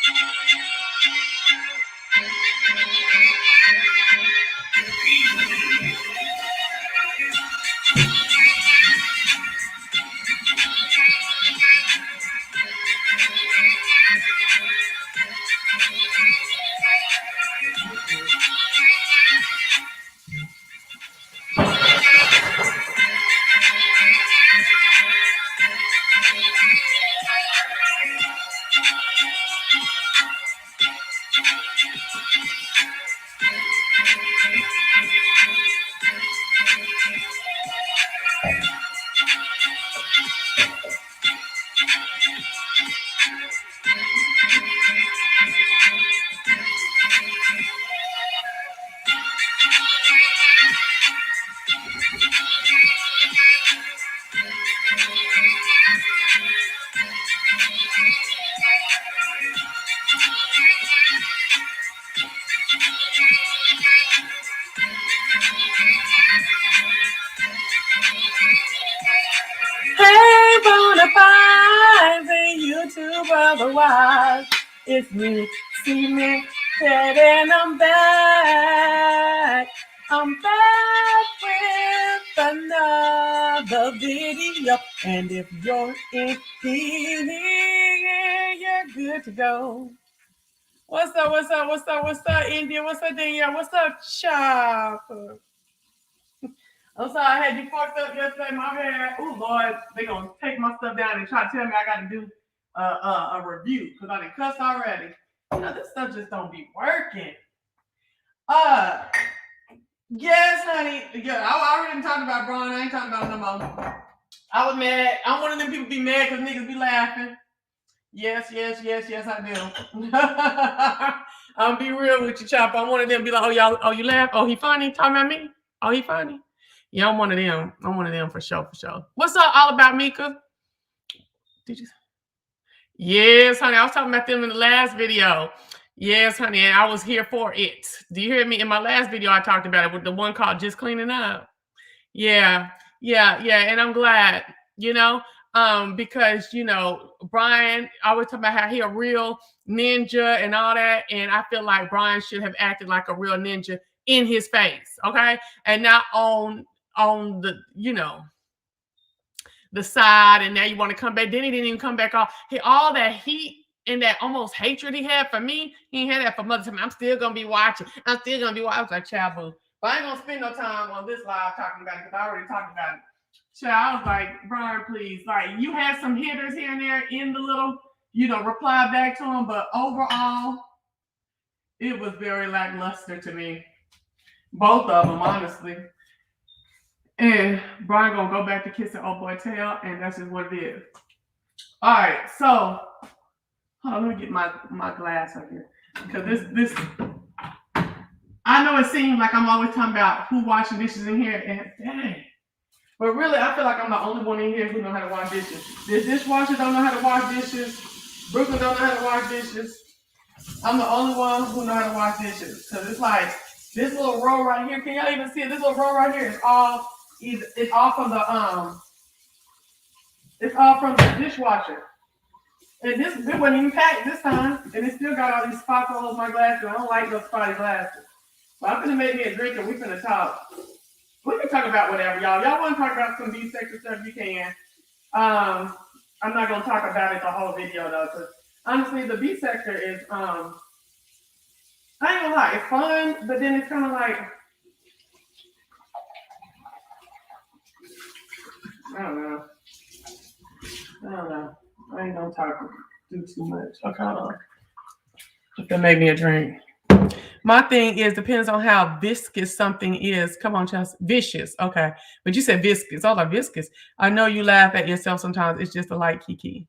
Hey, Bonafide, YouTube otherwise. It's me, see me, and I'm back. I'm back with another video. And if you're in here, you're good to go. What's up, what's up, what's up, what's up, India? What's up, Danielle? What's up, Chopper? I'm sorry, I had you fucked up yesterday. My bad. Oh Lord, they gonna take my stuff down and try to tell me I got to do a review because I done cussed already. You know, this stuff just don't be working. Yes, honey. Yeah, I already talked about Brian. I ain't talking about no more. I was mad. I'm one of them people be mad because niggas be laughing. Yes, I do. I'm be real with you, Chopper. I'm one of them be like, oh, you laugh? Oh, he funny? Talking about me? Oh, he funny? Yeah, I'm one of them. I'm one of them for sure. What's up, All About Mika? Did you? Yes, honey. I was talking about them in the last video. Yes, honey. And I was here for it. Do you hear me? In my last video, I talked about it with the one called Just Cleaning Up. Yeah. And I'm glad, because, Brian, I was talking about how he a real ninja and all that. And I feel like Brian should have acted like a real ninja in his face. Okay. And not on the, the side. And now you want to come back. Then he didn't even come back off. All that heat and that almost hatred he had for me, he ain't had that for Mother's Day. I'm still going to be watching. I was like, child, boo. But I ain't going to spend no time on this live talking about it because I already talked about it. Child, I was like, Brian, please. Like, you had some hitters here and there in the little, reply back to him. But overall, it was very lackluster to me. Both of them, honestly. And Brian gonna go back to kissing old boy tail, and that's just what it is. All right, so hold on, let me get my glass up here because this. I know it seems like I'm always talking about who washing dishes in here, and dang, but really I feel like I'm the only one in here who know how to wash dishes. This dishwasher don't know how to wash dishes. Brooklyn don't know how to wash dishes. I'm the only one who know how to wash dishes because it's like this little row right here. Can y'all even see it? This little row right here is all. It's all from the dishwasher. And this wasn't even packed this time. And it still got all these spots all over my glasses. I don't like those spotty glasses. But I'm gonna make me a drink and we're gonna talk. We can talk about whatever, y'all. Y'all want to talk about some B-sector stuff, you can. I'm not gonna talk about it the whole video though, because honestly the B-sector is I ain't gonna lie, it's fun, but then it's kind of like I don't know. I ain't gonna do too much. Okay, hold on. Just to make me a drink. My thing is depends on how viscous something is. Come on, Chelsea. Vicious. Okay. But you said viscous. All like viscous. I know you laugh at yourself sometimes. It's just a light kiki.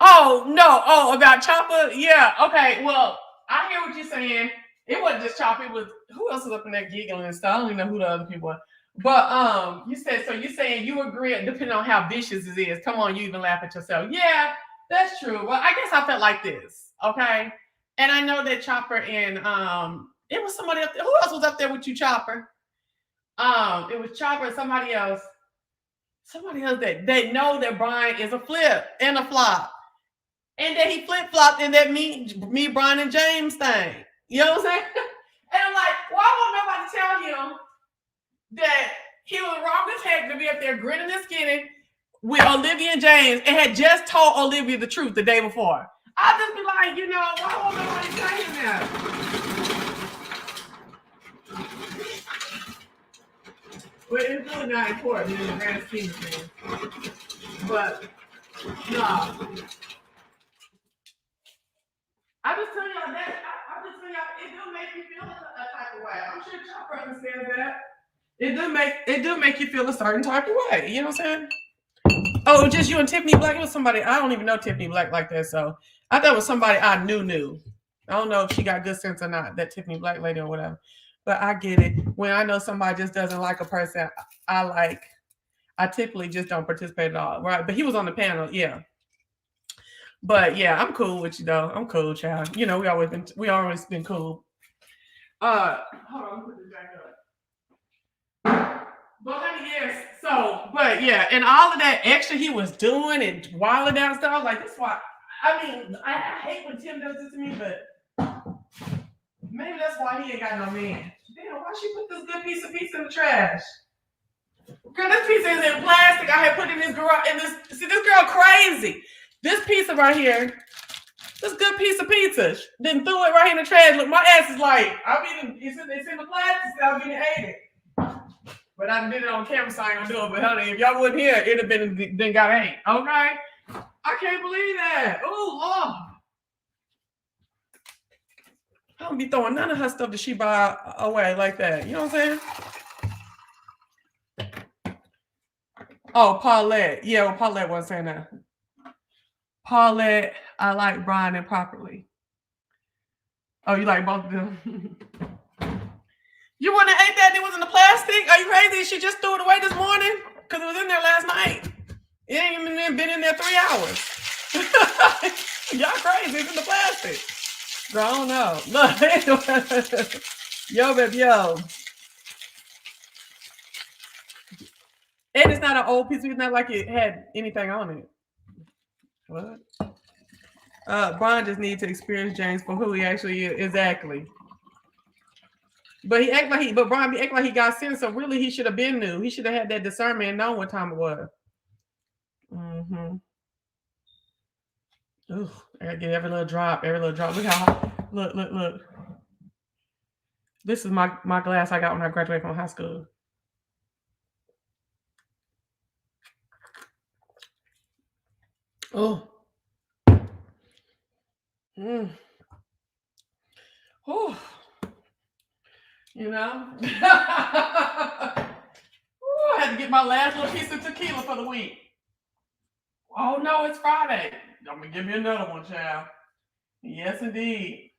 Oh, no. Oh, about Chopper? Yeah. Okay. Well, I hear what you're saying. It wasn't just Chopper. It was who else was up in there giggling and stuff. I don't even know who the other people were. But you said so. You're saying you agree, depending on how vicious it is. Come on, you even laugh at yourself. Yeah, that's true. Well, I guess I felt like this. Okay, and I know that Chopper and it was somebody up there. Who else was up there with you, Chopper? It was Chopper and somebody else. Somebody else that they know that Brian is a flip and a flop. And then he flip-flopped in that me, Brian, and James thing. You know what I'm saying? And I'm like, why won't nobody tell him that he was wrong as heck to be up there grinning and skinning with Olivia and James and had just told Olivia the truth the day before? I'll just be like, why won't nobody tell him that? But it's really not important in the grand scheme of things. But, no. I just tell y'all that. I just tell y'all, it do make you feel a type of way. I'm sure Chopper understands that. It do make you feel a certain type of way. You know what I'm saying? Oh, just you and Tiffany Black? It was somebody, I don't even know Tiffany Black like that, so I thought it was somebody I knew. I don't know if she got good sense or not, that Tiffany Black lady or whatever. But I get it. When I know somebody just doesn't like a person I typically just don't participate at all. Right? But he was on the panel, yeah. But yeah, I'm cool with you though. I'm cool, child. We always been cool. Hold on, put this back up. But yes, but yeah, and all of that extra he was doing and wilding down stuff, I was like, that's why. I mean, I hate when Tim does this to me, but maybe that's why he ain't got no man. Damn, why she put this good piece of pizza in the trash? Girl, this pizza is in plastic. I had put in this garage. See, this girl crazy. This pizza right here, this good piece of pizza, then threw it right in the trash. Look, my ass is like, it's in the plastic, so I'm getting ate it. But I did it on camera, so I ain't gonna do it. But honey, if y'all wouldn't hear, it'd have been got ate. Okay? I can't believe that. Oh, Lord. I don't be throwing none of her stuff that she buy away like that. You know what I'm saying? Oh, Paulette. Yeah, well, Paulette wasn't saying that. Paulette, I like Brian and Properly. Oh, you like both of them? You wouldn't have ate that and it was in the plastic? Are you crazy? She just threw it away this morning? Because it was in there last night. It ain't even been in there 3 hours. Y'all crazy. It's in the plastic. Girl, I don't know. Look. Yo, baby, yo. And it's not an old piece. It's not like it had anything on it. What? Brian just needs to experience James for who he actually is. Exactly. But Brian be acting like he got sense. So really, he should have been new. He should have had that discernment and known what time it was. Mm-hmm. Ooh, I gotta get every little drop. Look how look. This is my glass I got when I graduated from high school. Oh. Oh. Ooh, I had to get my last little piece of tequila for the week. Oh no, it's Friday. I'm gonna give you another one, child. Yes, indeed.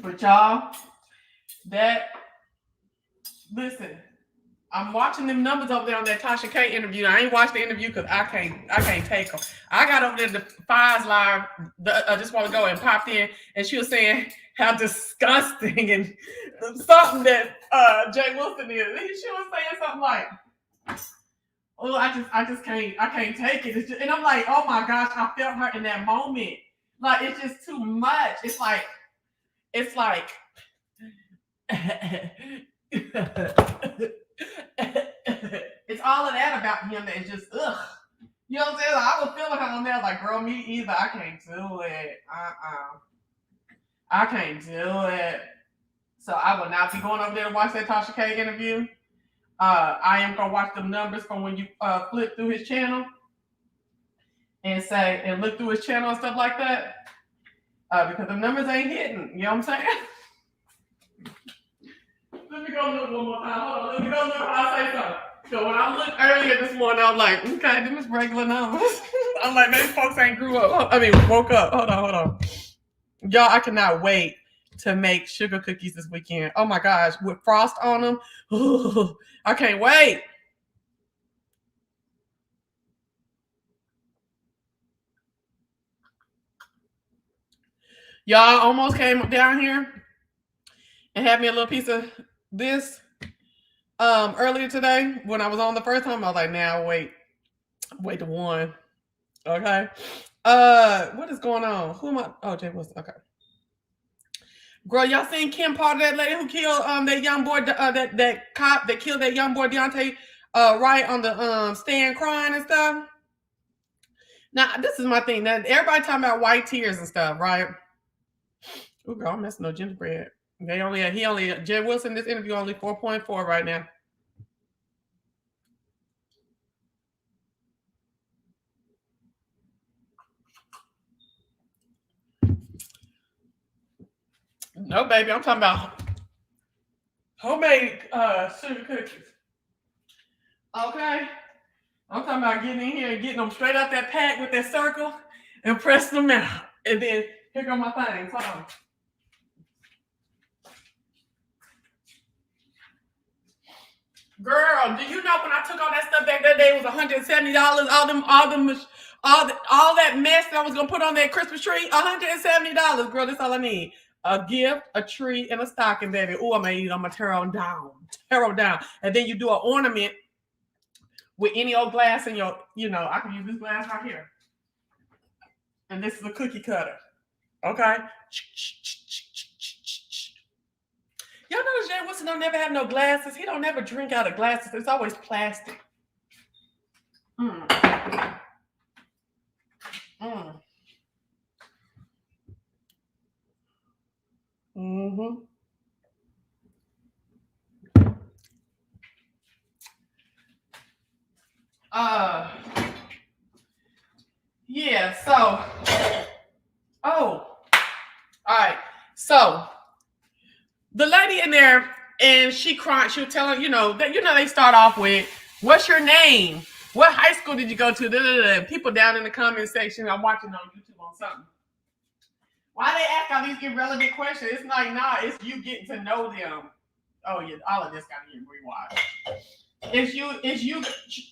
But y'all, listen, I'm watching them numbers over there on that Tasha K interview. I ain't watched the interview because I can't take them. I got over there the Fives live just while ago and popped in, and she was saying how disgusting and something that Jay Wilson is. She was saying something like, "Oh, I just can't take it." And I'm like, "Oh my gosh, I felt her in that moment. Like it's just too much. It's like." It's all of that about him that is just ugh. You know what I'm saying? Like, I was feeling her on there like, girl, me either. I can't do it. I can't do it. So I will not be going over there to watch that Tasha K interview. I am gonna watch the numbers from when you flip through his channel and look through his channel and stuff like that. Because the numbers ain't hitting. You know what I'm saying? Let me go look one more time. Hold on. Let me go look how I say something. So when I looked earlier this morning, I was like, okay, them is regular numbers. I'm like, maybe folks ain't woke up. Hold on. Y'all, I cannot wait to make sugar cookies this weekend. Oh my gosh, with frost on them. Ooh, I can't wait. Y'all almost came down here and had me a little piece of this earlier today when I was on the first time. I was like, now wait to one. Okay. What is going on? Who am I? Oh, Jay Wilson. Okay. Girl, y'all seen Kim Potter, that lady who killed that young boy, that cop that killed that young boy Deontay, right on the stand crying and stuff. Now this is my thing. Now everybody talking about white tears and stuff, right? Oh, girl, I'm messing no gingerbread. Jay Wilson. This interview only 4.4 right now. No, baby, I'm talking about homemade sugar cookies. Okay. I'm talking about getting in here and getting them straight out that pack with that circle and pressing them out. And then here go my things. Hold on. Girl, do you know when I took all that stuff back that day, it was $170? All that mess that I was gonna put on that Christmas tree, $170. Girl, that's all I need. A gift, a tree, and a stocking, baby. Oh, I'm gonna tear them down. And then you do an ornament with any old glass in your, I can use this glass right here. And this is a cookie cutter. Okay? Y'all notice Jay Wilson don't never have no glasses. He don't never drink out of glasses. It's always plastic. Yeah, so all right. So the lady in there, and she cried, she was telling, they start off with, what's your name? What high school did you go to? People down in the comment section, I'm watching on YouTube on something. Why they ask all these irrelevant questions? It's like, nah, it's you getting to know them. Oh yeah, all of this gotta get rewatched.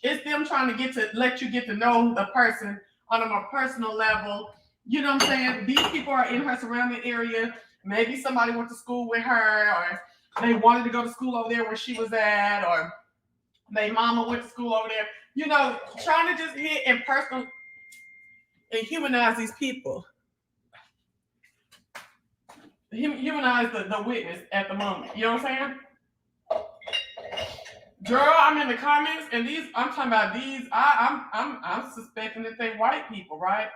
It's them trying to let you get to know the person on a more personal level. You know what I'm saying? These people are in her surrounding area. Maybe somebody went to school with her, or they wanted to go to school over there where she was at, or their mama went to school over there. Trying to just hit and personal and humanize these people. Humanize the witness at the moment. You know what I'm saying? Girl, I'm in the comments, and I'm talking about these. I'm suspecting that they white people, right?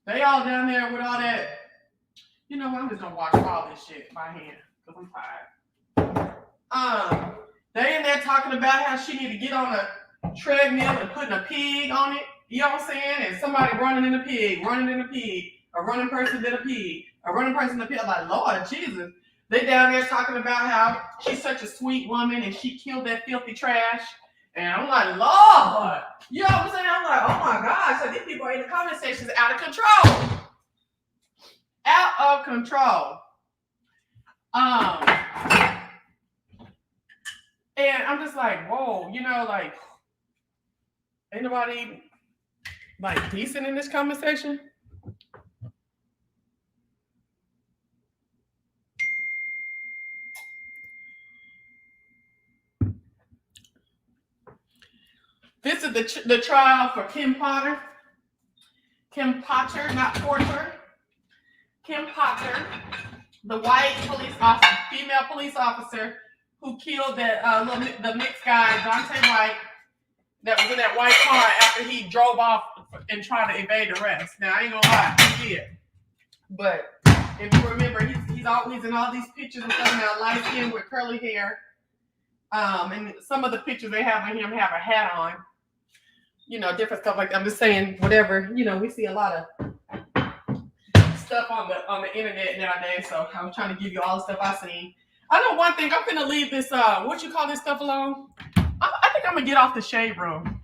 They all down there with all that. You know what? I'm just gonna watch all this shit by hand because I'm tired. They in there talking about how she need to get on a treadmill and putting a pig on it. You know what I'm saying? And somebody running in a pig, a running person in a pig, a running person in a pig. I'm like, Lord Jesus. They down there talking about how she's such a sweet woman and she killed that filthy trash. And I'm like, Lord. You know what I'm saying? I'm like, oh my gosh. So these people in the comment sections out of control. Out of control. And I'm just like, whoa, ain't nobody decent in this comment section? This is the trial for Kim Potter. Kim Potter, not Porter. Kim Potter, the white police officer, female police officer who killed the mixed guy, Dante White, that was in that white car after he drove off and tried to evade arrest. Now, I ain't gonna lie, he did. But if you remember, he's always in all these pictures of something now, light skin with curly hair. And some of the pictures they have of him have a hat on. Different stuff like that. I'm just saying, whatever. We see a lot of stuff on the internet nowadays. So I'm trying to give you all the stuff I've seen. I know one thing. I'm gonna leave this what you call this stuff alone. I think I'm gonna get off the shade room.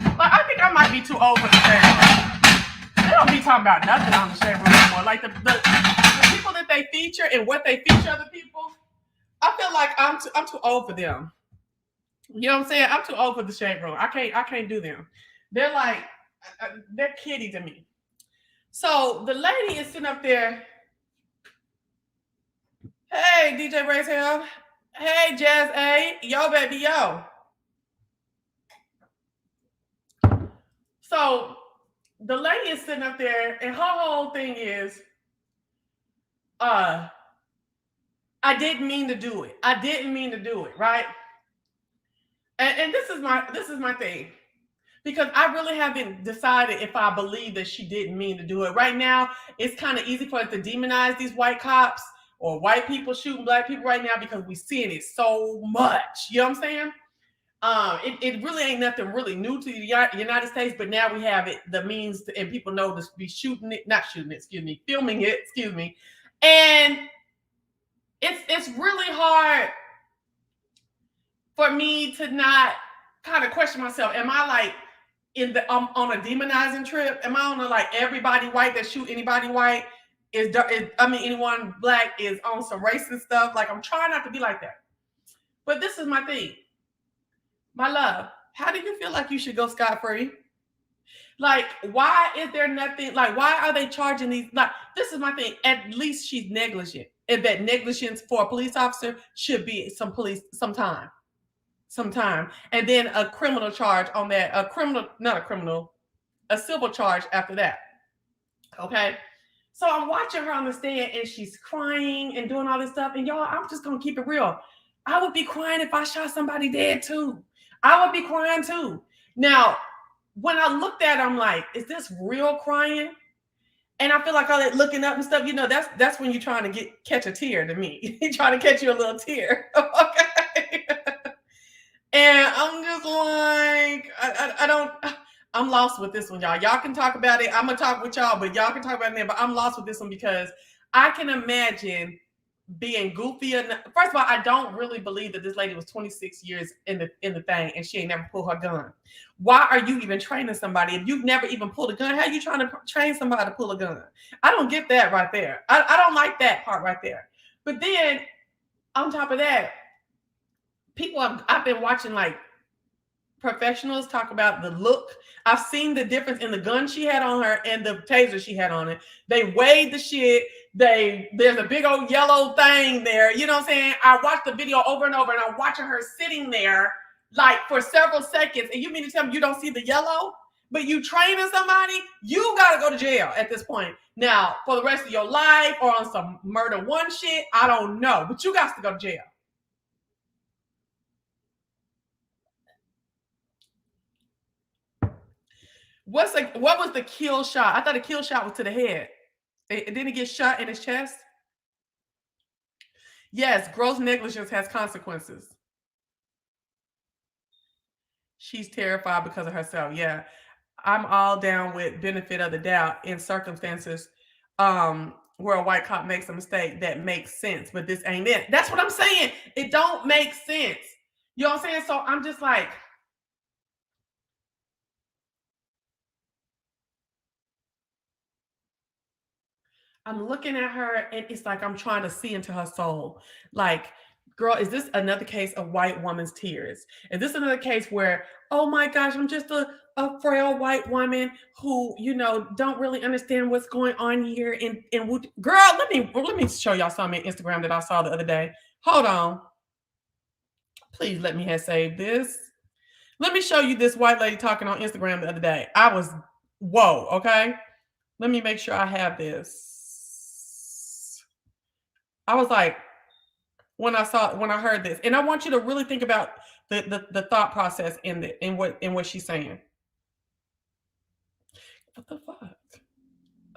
I think I might be too old for the shade room. They don't be talking about nothing on the shade room anymore. Like the people that they feature and what they feature other people. I feel like I'm too old for them. You know what I'm saying? I'm too old for the shade room. I can't do them. They're they're kiddie to me. So the lady is sitting up there. Hey, DJ Race Hill. Hey, Jazz A. Yo, baby, yo. So the lady is sitting up there, and her whole thing is, uh, I didn't mean to do it. I didn't mean to do it, right? And this is my thing. Because I really haven't decided if I believe that she didn't mean to do it. Right now, it's kind of easy for us to demonize these white cops or white people shooting black people right now because we're seeing it so much. You know what I'm saying? It really ain't nothing really new to the United States, but now we have it, the means, and people know to be shooting it, not shooting it, excuse me, filming it, excuse me. And it's really hard for me to not kind of question myself. Am I like on a demonizing trip? Am I on a like everybody white that shoot anybody white anyone black is on some racist stuff? Like I'm trying not to be like that. But this is my thing. My love, how do you feel like you should go scot-free? Like, why is there nothing? Like, why are they charging these? Like, this is my thing. At least she's negligent, and that negligence for a police officer should be some time, and then a criminal charge on that. Not a criminal, a civil charge after that. Okay. So I'm watching her on the stand, and she's crying and doing all this stuff. And y'all, I'm just gonna keep it real. I would be crying if I shot somebody dead too. I would be crying too. Now, when I looked at it, I'm like, is this real crying? And I feel like all that looking up and stuff, that's when you're trying to catch a tear to me. You're trying to catch you a little tear. Okay. And I'm just like, I don't, I'm lost with this one, y'all. Y'all can talk about it. I'm going to talk with y'all, but y'all can talk about it, but I'm lost with this one because I can imagine being goofy enough. First of all, I don't really believe that this lady was 26 years in the thing and she ain't never pulled her gun. Why are you even training somebody if you've never even pulled a gun? How are you trying to train somebody to pull a gun? I don't get that right there. I don't like that part right there. But then on top of that, I've been watching like professionals talk about the look. I've seen the difference in the gun she had on her and the taser she had on it. They weighed the shit. There's a big old yellow thing there. You know what I'm saying? I watched the video over and over, and I'm watching her sitting there like for several seconds. And you mean to tell me you don't see the yellow? But you training somebody, you gotta go to jail at this point. Now, for the rest of your life or on some murder one shit, I don't know. But you got to go to jail. What was the kill shot? I thought the kill shot was to the head. Didn't he get shot in his chest? Yes, gross negligence has consequences. She's terrified because of herself. Yeah. I'm all down with benefit of the doubt in circumstances where a white cop makes a mistake that makes sense, but this ain't it. That's what I'm saying. It don't make sense. You know what I'm saying? So I'm just like, I'm looking at her and it's like I'm trying to see into her soul. Like, girl, is this another case of white woman's tears? Is this another case where, oh my gosh, I'm just a frail white woman who, don't really understand what's going on here girl, let me show y'all something on Instagram that I saw the other day. Hold on. Please let me have saved this. Let me show you this white lady talking on Instagram the other day. I was, whoa, okay? Let me make sure I have this. I was like, when I heard this, and I want you to really think about the thought process in what she's saying. What the fuck?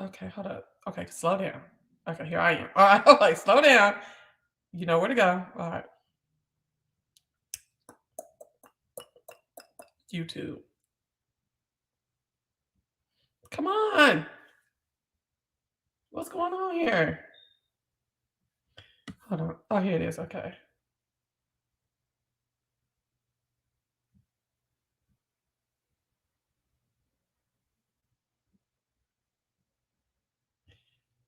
Okay, hold up. Okay, slow down. Okay, here I am. All right, like slow down. You know where to go. All right. YouTube. Come on. What's going on here? Hold on. Oh, here it is. Okay.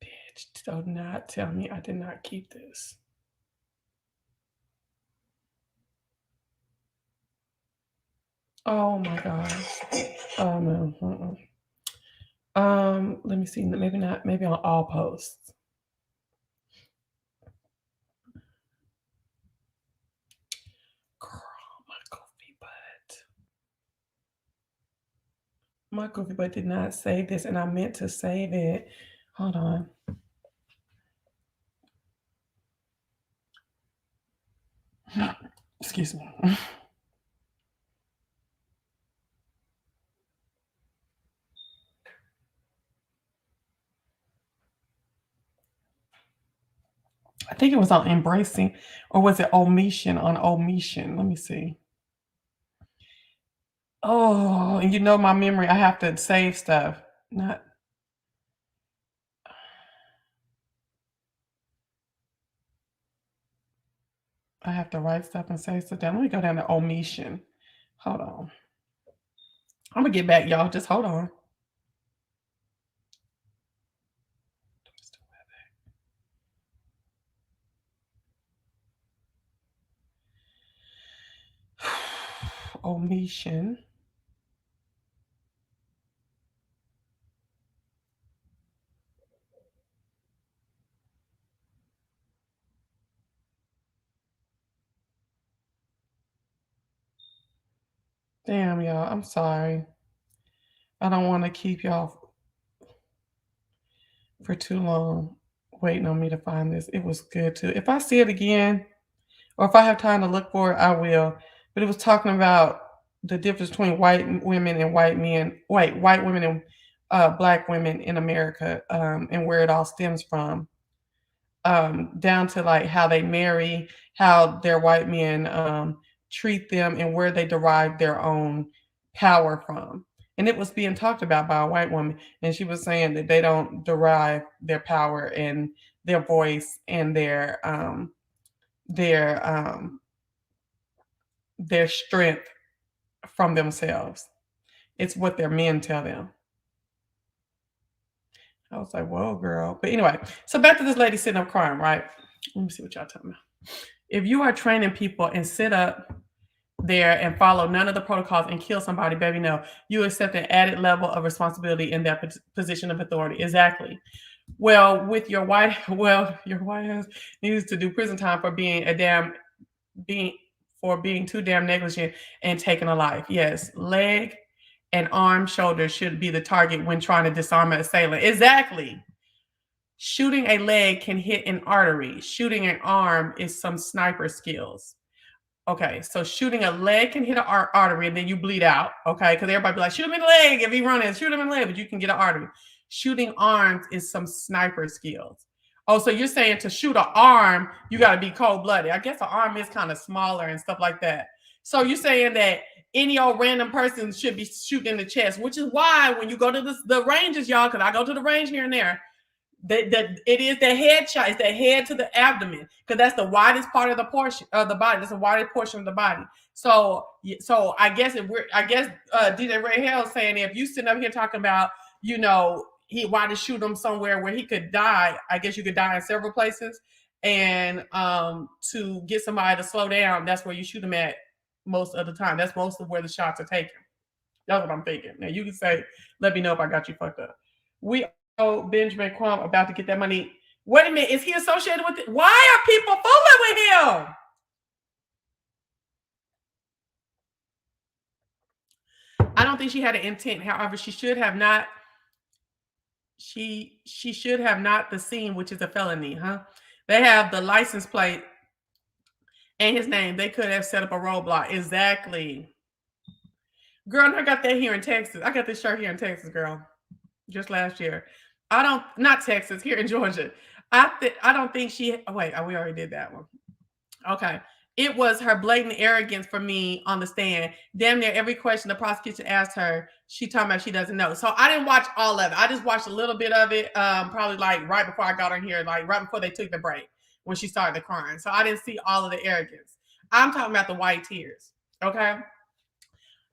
Bitch, do not tell me I did not keep this. Oh my gosh. Oh no. Let me see. Maybe not. Maybe on all posts. Girl, my goofy butt. My goofy butt did not save this, and I meant to save it. Hold on. Excuse me. I think it was on embracing, or was it omission on omission? Let me see. Oh, and you know my memory, I have to save stuff. Not I have to write stuff and save stuff down. Let me go down to omission. Hold on. I'm gonna get back, y'all. Just hold on. Omission. Damn, y'all. I'm sorry. I don't want to keep y'all for too long waiting on me to find this. It was good too. If I see it again, or if I have time to look for it, I will. But it was talking about the difference between white women and white men, white women and black women in America, and where it all stems from, down to like how they marry, how their white men treat them, and where they derive their own power from. And it was being talked about by a white woman, and she was saying that they don't derive their power and their voice and their their strength from themselves. It's what their men tell them. I was like, whoa, girl. But anyway, so back to this lady sitting up crying, right? Let me see what y'all talking about. If you are training people and sit up there and follow none of the protocols and kill somebody, baby, no, you accept an added level of responsibility in that position of authority. Exactly. Well, with your white ass needs to do prison time for being too damn negligent and taking a life. Yes, leg and arm, shoulder should be the target when trying to disarm an assailant. Exactly. Shooting a leg can hit an artery. Shooting an arm is some sniper skills. Okay, so shooting a leg can hit an artery and then you bleed out. Okay, because everybody be like, shoot him in the leg if he running, shoot him in the leg, but you can get an artery. Shooting arms is some sniper skills. Oh, so you're saying to shoot an arm, you got to be cold blooded. I guess the arm is kind of smaller and stuff like that. So you're saying that any old random person should be shooting in the chest, which is why when you go to the ranges, y'all, because I go to the range here and there, it is the head shot. It's the head to the abdomen because that's the widest part of the portion of the body. That's the widest portion of the body. So I guess DJ Ray Hell saying if you sitting up here talking about why to shoot him somewhere where he could die. I guess you could die in several places, and to get somebody to slow down, that's where you shoot him at most of the time. That's most of where the shots are taken. That's what I'm thinking. Now you can say, let me know if I got you fucked up. We Benjamin Crump about to get that money. Wait a minute, is he associated with it? Why are people fooling with him? I don't think she had an intent. However, she should have not. She should have not the scene, which is a felony, huh? They have the license plate and his name. They could have set up a roadblock. Exactly. Girl, I got that here in Texas. I got this shirt here in Texas, girl. Just last year. Not Texas, here in Georgia. I don't think she, we already did that one. Okay. It was her blatant arrogance for me on the stand. Damn near every question the prosecution asked her, she talking about she doesn't know. So I didn't watch all of it. I just watched a little bit of it, probably like right before I got on here, like right before they took the break when she started crying. So I didn't see all of the arrogance. I'm talking about the white tears. Okay.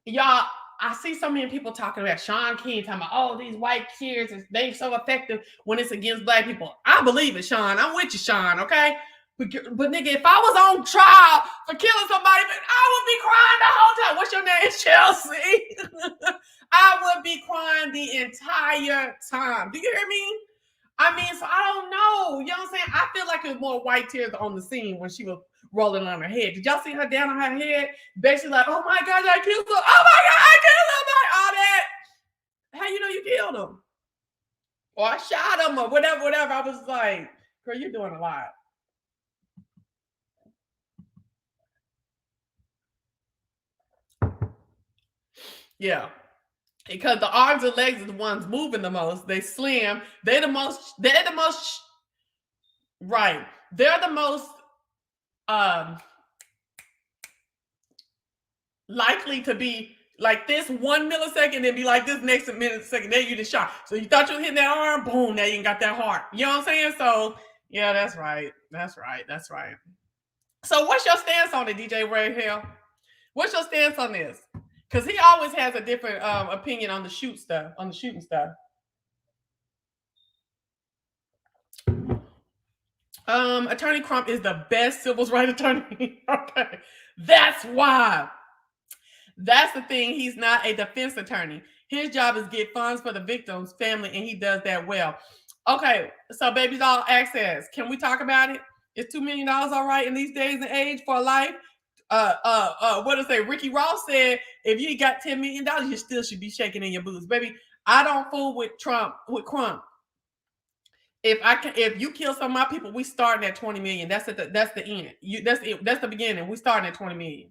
Y'all, I see so many people talking about Sean King, talking about, these white tears, they so effective when it's against black people. I believe it, Sean. I'm with you, Sean, okay? But nigga, if I was on trial for killing somebody, I would be crying the whole time. What's your name? Chelsea. I would be crying the entire time. Do you hear me? I mean, so I don't know. You know what I'm saying? I feel like it was more white tears on the scene when she was rolling on her head. Did y'all see her down on her head? Basically like, oh my God, I killed her. Oh my God, I killed somebody. All that. you know you killed him? Or I shot him or whatever. I was like, girl, you're doing a lot. Yeah. Because the arms and legs are the ones moving the most. They slim. They're the most right. They're the most likely to be like this 1 millisecond and be like this next millisecond. There you just shot. So you thought you were hitting that arm, boom, now you got that heart. You know what I'm saying? So yeah, that's right. So what's your stance on it, DJ Ray Hill? What's your stance on this? Because he always has a different opinion on the shooting stuff. Attorney Crump is the best civil rights attorney. Okay. That's why. That's the thing. He's not a defense attorney. His job is get funds for the victim's family, and he does that well. Okay, so baby doll access. Can we talk about it? Is $2 million all right in these days and age for a life? What did I say? Ricky Ross said, if you got $10 million, you still should be shaking in your boots, baby. I don't fool with Crump. If you kill some of my people, we starting at 20 million. That's the end. That's the beginning. We starting at 20 million.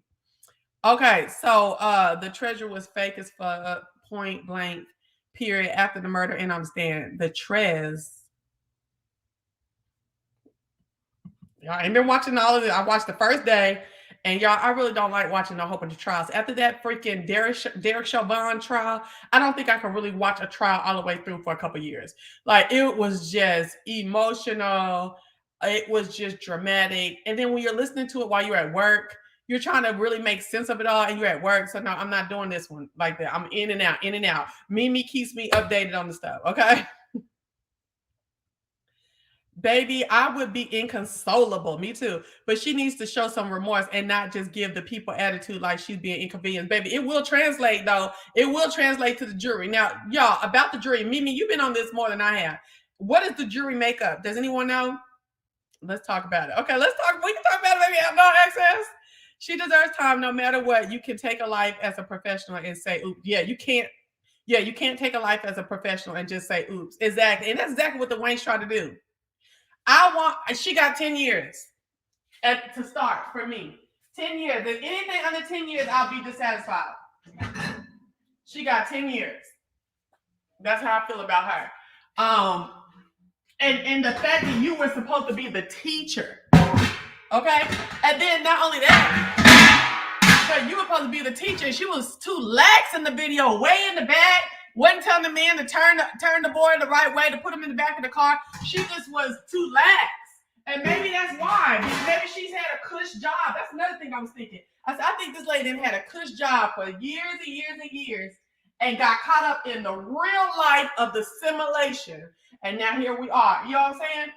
Okay, so the treasure was fake as fuck, point blank, period, after the murder. And understand the Trez. Y'all ain't been watching all of it. I watched the first day, and y'all, I really don't like watching a whole bunch of trials. After that freaking Derek Chauvin trial, I don't think I can really watch a trial all the way through for a couple years. Like, it was just emotional. It was just dramatic. And then when you're listening to it while you're at work, you're trying to really make sense of it all, and you're at work. So no, I'm not doing this one like that. I'm in and out. Mimi keeps me updated on the stuff, okay? Baby, I would be inconsolable. Me too. But she needs to show some remorse and not just give the people attitude like she's being inconvenienced. Baby, it will translate, though. It will translate to the jury. Now, y'all, about the jury, Mimi, you've been on this more than I have. What is the jury makeup? Does anyone know? Let's talk about it. Okay, let's talk. We can talk about it, baby. Have no access. She deserves time no matter what. You can take a life as a professional and say, oops. Yeah, you can't. Yeah, you can't take a life as a professional and just say, oops. Exactly. And that's exactly what the Wayne's trying to do. She got 10 years to start for me. 10 years. If anything under 10 years, I'll be dissatisfied. She got 10 years. That's how I feel about her. And the fact that you were supposed to be the teacher. Okay? And then not only that, but you were supposed to be the teacher. She was too lax in the video, way in the back. Wasn't telling the man to turn the boy the right way, to put him in the back of the car. She just was too lax. And maybe that's why. Maybe she's had a cush job. That's another thing I was thinking. I think this lady had a cush job for years and years and years and got caught up in the real life of the simulation. And now here we are. You know what I'm saying?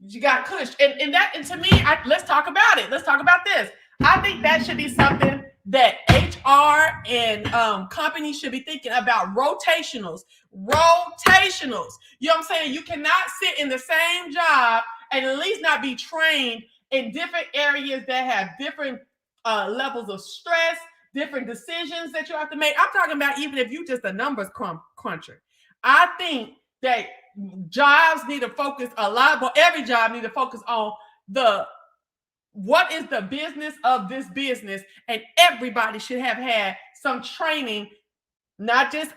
You got cush. And to me, let's talk about it. Let's talk about this. I think that should be something that HR and companies should be thinking about. Rotationals. You know what I'm saying? You cannot sit in the same job and at least not be trained in different areas that have different levels of stress, different decisions that you have to make. I'm talking about even if you just a numbers cruncher. I think that jobs need to focus a lot, but every job need to focus on what is the business of this business, and everybody should have had some training, not just,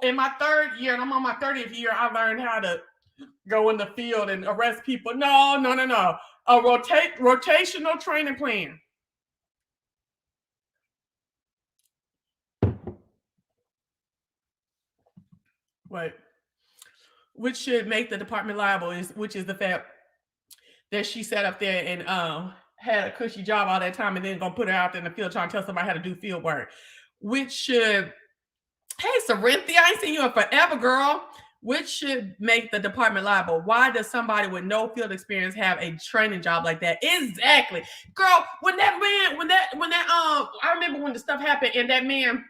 in my 3rd year, and I'm on my 30th year, I learned how to go in the field and arrest people. No. A rotational training plan. Wait. Which should make the department liable, which is the fact that she sat up there and had a cushy job all that time and then gonna put her out there in the field trying to tell somebody how to do field work. Which should, hey, Sarinthia, I ain't seen you in forever, girl. Which should make the department liable. Why does somebody with no field experience have a training job like that? Exactly. Girl, I remember when the stuff happened and that man,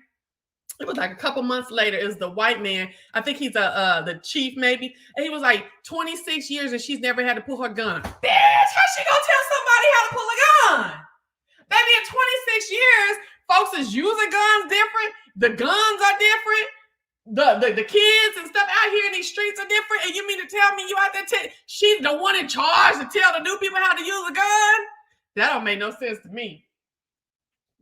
it was like a couple months later, it was the white man. I think he's the chief maybe. And he was like 26 years and she's never had to pull her gun. Bitch, how she gonna tell somebody how to pull a gun? Baby, in 26 years, folks is using guns different. The guns are different. the kids and stuff out here in these streets are different. And you mean to tell me you out there she's the one in charge to tell the new people how to use a gun? That don't make no sense to me.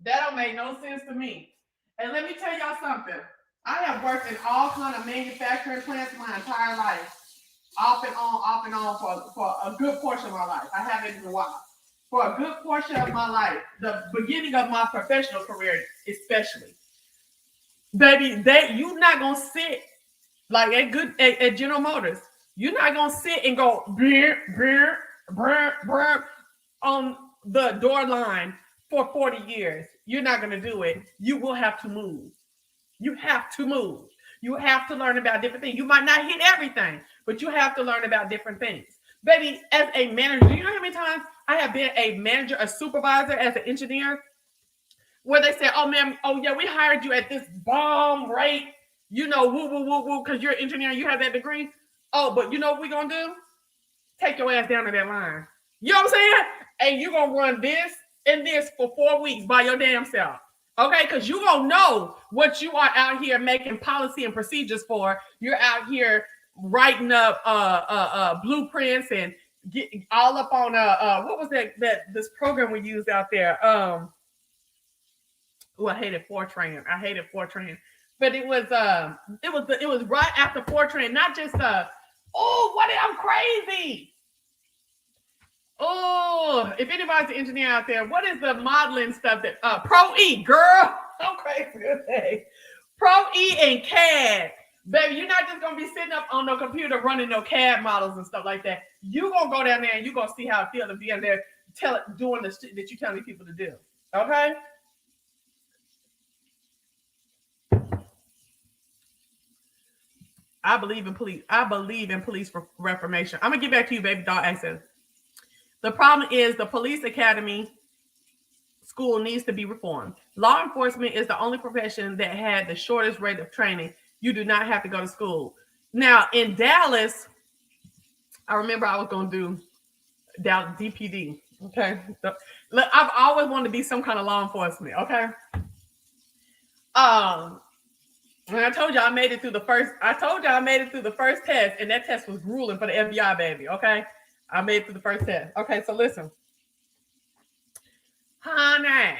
That don't make no sense to me. And let me tell y'all something. I have worked in all kind of manufacturing plants my entire life. Off and on for a good portion of my life. I haven't in a while. For a good portion of my life, the beginning of my professional career, especially. Baby, you're not gonna sit like at General Motors. You're not gonna sit and go brr, on the door line for 40 years. You're not gonna do it. You will have to move. You have to move. You have to learn about different things. You might not hit everything, but you have to learn about different things. Baby, as a manager, do you know how many times I have been a manager, a supervisor as an engineer, where they say, oh, man, oh, yeah, we hired you at this bomb rate, you know, woo, because you're an engineer, you have that degree. Oh, but you know what we're going to do? Take your ass down to that line. You know what I'm saying? And you're going to run this and this for 4 weeks by your damn self. Okay, because you don't know what you are out here making policy and procedures for. You're out here writing up blueprints and getting all up on what was that this program we used out there? I hated Fortran. But it was right after Fortran, not just I'm crazy. Oh, if anybody's an engineer out there, what is the modeling stuff that Pro-E, girl? I'm crazy today. Pro-E and CAD. Baby, you're not just gonna be sitting up on no computer running no CAD models and stuff like that. You're gonna go down there and you're gonna see how it feels to be in there doing the shit that you're telling people to do. Okay? I believe in police. I believe in police reformation. I'm gonna get back to you, baby doll access. The problem is the police academy school needs to be reformed. Law enforcement is the only profession that had the shortest rate of training. You do not have to go to school. Now, in Dallas, I remember I was going to do Dallas DPD. Okay. Look, I've always wanted to be some kind of law enforcement. Okay. When I told you I made it through the first test, and that test was grueling for the FBI, baby. Okay. I made it through the first test. Okay, so listen. Honey.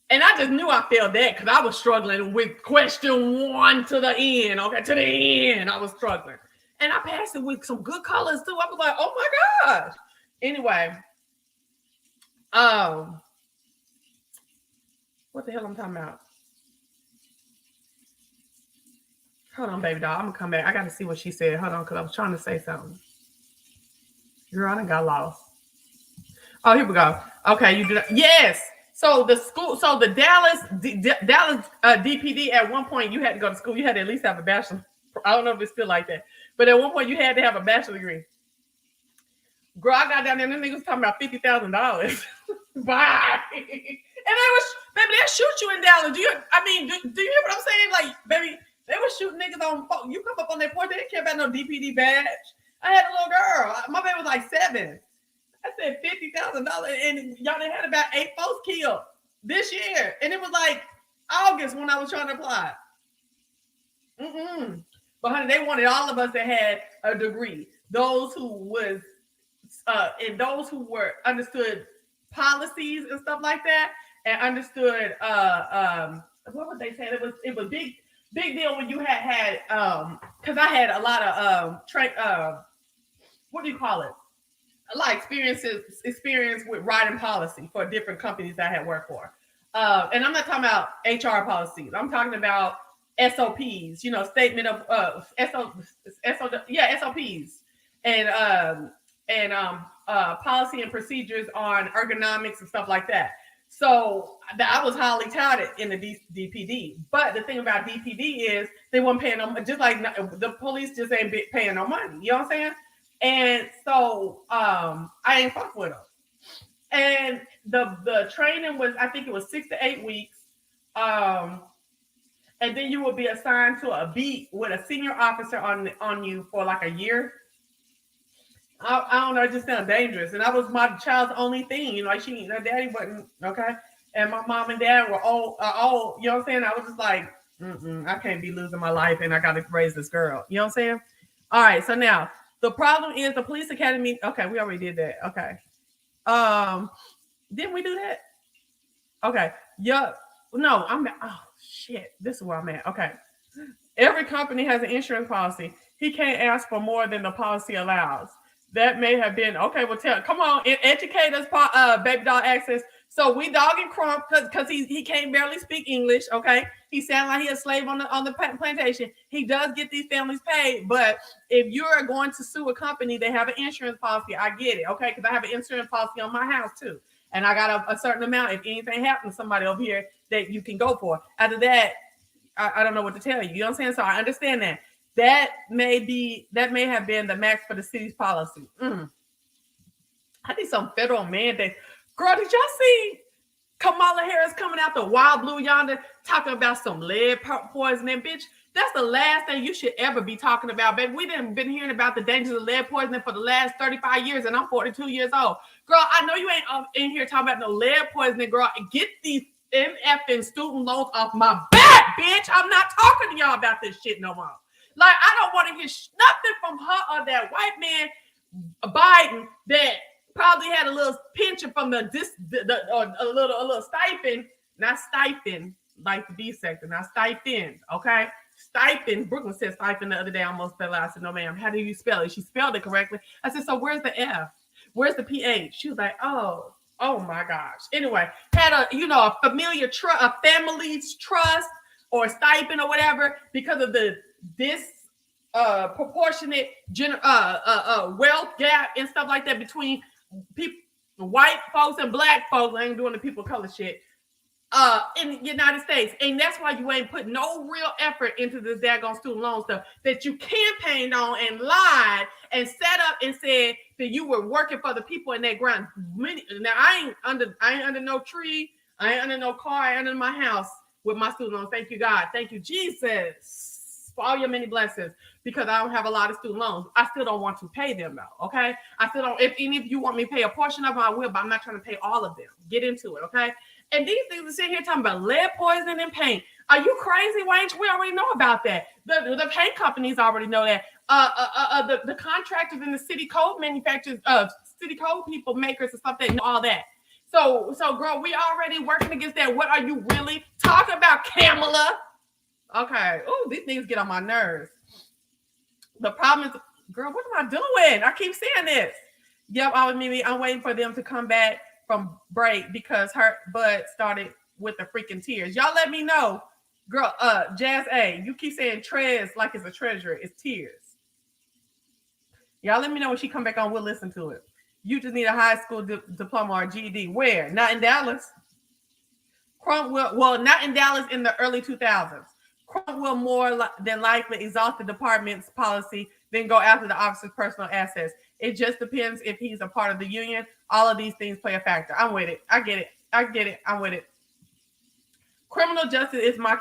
And I just knew I failed that because I was struggling with question 1 to the end. Okay, to the end, I was struggling. And I passed it with some good colors too. I was like, oh my gosh. Anyway. What the hell I'm talking about? Hold on, baby doll. I'm going to come back. I got to see what she said. Hold on, because I was trying to say something. Girl, I done got lost. Oh, here we go. Okay, you do that. Yes. So the Dallas DPD, at one point you had to go to school. You had to at least have a bachelor. I don't know if it's still like that, but at one point you had to have a bachelor degree. Girl, I got down there and them niggas talking about $50,000. Bye. And baby, they shoot you in Dallas. Do you hear what I'm saying? Like, baby, they were shooting niggas on phone. You come up on that porch, they didn't care about no DPD badge. I had a little girl. My baby was like 7. I said $50,000, and y'all done had about 8 folks killed this year. And it was like August when I was trying to apply. But honey, they wanted all of us that had a degree. Those who was and those who were understood policies and stuff like that, and understood what would they say? It was big deal when you had because I had a lot of what do you call it? A lot of experience with writing policy for different companies that I had worked for. And I'm not talking about HR policies. I'm talking about SOPs, statement of SOPs and policy and procedures on ergonomics and stuff like that. So I was highly touted in the DPD. But the thing about DPD is they weren't paying them, just like the police just ain't paying no money. You know what I'm saying? And so I ain't fuck with them. And the training was, I think it was 6 to 8 weeks. And then you will be assigned to a beat with a senior officer on you for like a year. I don't know, it just sounded dangerous. And that was my child's only thing. Like her daddy wasn't, okay? And my mom and dad were all, you know what I'm saying? I was just like, I can't be losing my life and I got to raise this girl. You know what I'm saying? All right. So now the problem is the police academy. Okay, we already did that. Okay. Didn't we do that? Okay. Yeah. No, oh shit. This is where I'm at. Okay. Every company has an insurance policy. He can't ask for more than the policy allows. That may have been okay. Well, come on, educate us, baby doll access. So we dogging Crump because he can't barely speak English. Okay, he sounds like he a slave on the plantation. He does get these families paid, but if you are going to sue a company, they have an insurance policy. I get it, okay, because I have an insurance policy on my house too, and I got a certain amount. If anything happens to somebody over here, that you can go for. After that, I don't know what to tell you. You know what I'm saying? So I understand that. That may have been the max for the city's policy. I need some federal mandate. Girl, did y'all see Kamala Harris coming out the wild blue yonder talking about some lead poisoning, bitch? That's the last thing you should ever be talking about, baby. We done been hearing about the dangers of lead poisoning for the last 35 years, and I'm 42 years old. Girl, I know you ain't in here talking about no lead poisoning, girl. Get these MFing student loans off my back, bitch. I'm not talking to y'all about this shit no more. Like, I don't want to hear nothing from her or that white man, Biden, that probably had a little pension from a little stipend, not stipend like the B sector, not stipend, okay? Stipend. Brooklyn said stipend the other day. I almost fell out. I said, no, ma'am. How do you spell it? She spelled it correctly. I said, so where's the F? Where's the PH? She was like, oh my gosh. Anyway, had a familiar trust, a family's trust or stipend or whatever because of this proportionate wealth gap and stuff like that between people, white folks and black folks. I ain't doing the people of color shit in the United States. And that's why you ain't put no real effort into this daggone student loan stuff that you campaigned on and lied and set up and said that you were working for the people in that ground. Now I ain't under no tree, I ain't under no car, I ain't under my house with my student loans. Thank you, God. Thank you, Jesus, for all your many blessings, because I don't have a lot of student loans. I still don't want to pay them though. Okay. I still don't, if any of you want me to pay a portion of them, I will, but I'm not trying to pay all of them. Get into it, okay? And these things are sitting here talking about lead poisoning and paint. Are you crazy, Wayne? We already know about that. The paint companies already know that. The contractors and the city code manufacturers, city code people, makers and stuff, they know all that. So, girl, we already working against that. What are you really talking about, Kamala? Okay. Oh, these things get on my nerves. The problem is, girl, what am I doing? I keep saying this. Yep, I'm waiting for them to come back from break because her butt started with the freaking tears. Y'all let me know. Girl, Jazz A, you keep saying Trez like it's a treasure. It's tears. Y'all let me know when she come back on. We'll listen to it. You just need a high school diploma or GED. Where? Not in Dallas. Crump will not in Dallas in the early 2000s. Crump will more than likely exhaust the department's policy, then go after the officer's personal assets. It just depends if he's a part of the union. All of these things play a factor. I'm with it. I get it. I'm with it. Criminal justice is my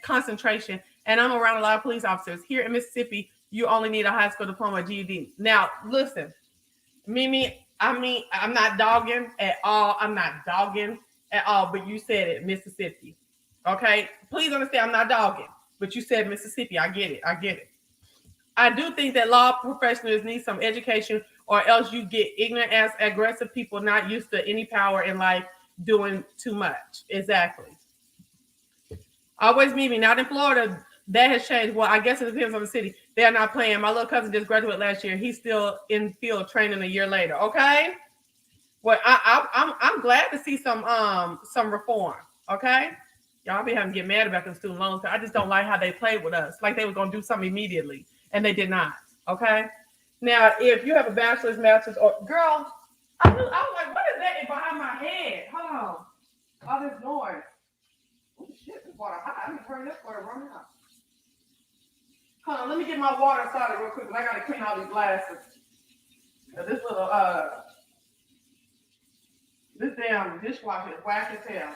concentration, and I'm around a lot of police officers. Here in Mississippi, you only need a high school diploma or GED. Now, listen, Mimi, I'm not dogging at all. But you said it, Mississippi. Okay? Please understand, I'm not dogging, but you said Mississippi. I get it. I do think that law professionals need some education, or else you get ignorant ass aggressive people not used to any power in life doing too much. Exactly. Always Mimi, not in Florida. That has changed. Well, I guess it depends on the city. They are not playing. My little cousin just graduated last year. He's still in field training a year later. Okay. Well, I'm glad to see some reform. Okay. Y'all be having to get mad about them student loans. I just don't like how they played with us. Like they were gonna do something immediately, and they did not. Okay. Now, if you have a bachelor's, master's, or girl, I was like, what is that behind my head? Hold on. All this noise. Oh shit, this water hot. I'm gonna turn this water run out. Hold on, let me get my water started real quick. I gotta clean all these glasses. This little this damn dishwasher is whack as hell.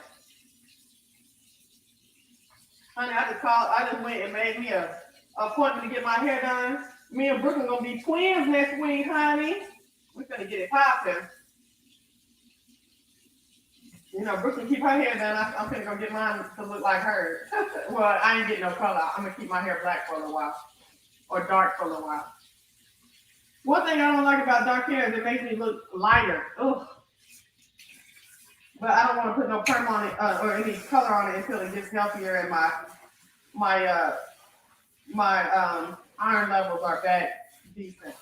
Honey, I just went and made me a appointment to get my hair done. Me and Brooklyn gonna be twins next week, honey. We're gonna get it popping. You know, Brooklyn keep her hair down. I'm gonna go get mine to look like hers. Well, I ain't getting no color. I'm gonna keep my hair black for a little while, or dark for a little while. One thing I don't like about dark hair is it makes me look lighter. Ugh. But I don't want to put no perm on it or any color on it until it gets healthier and my iron levels are back decent.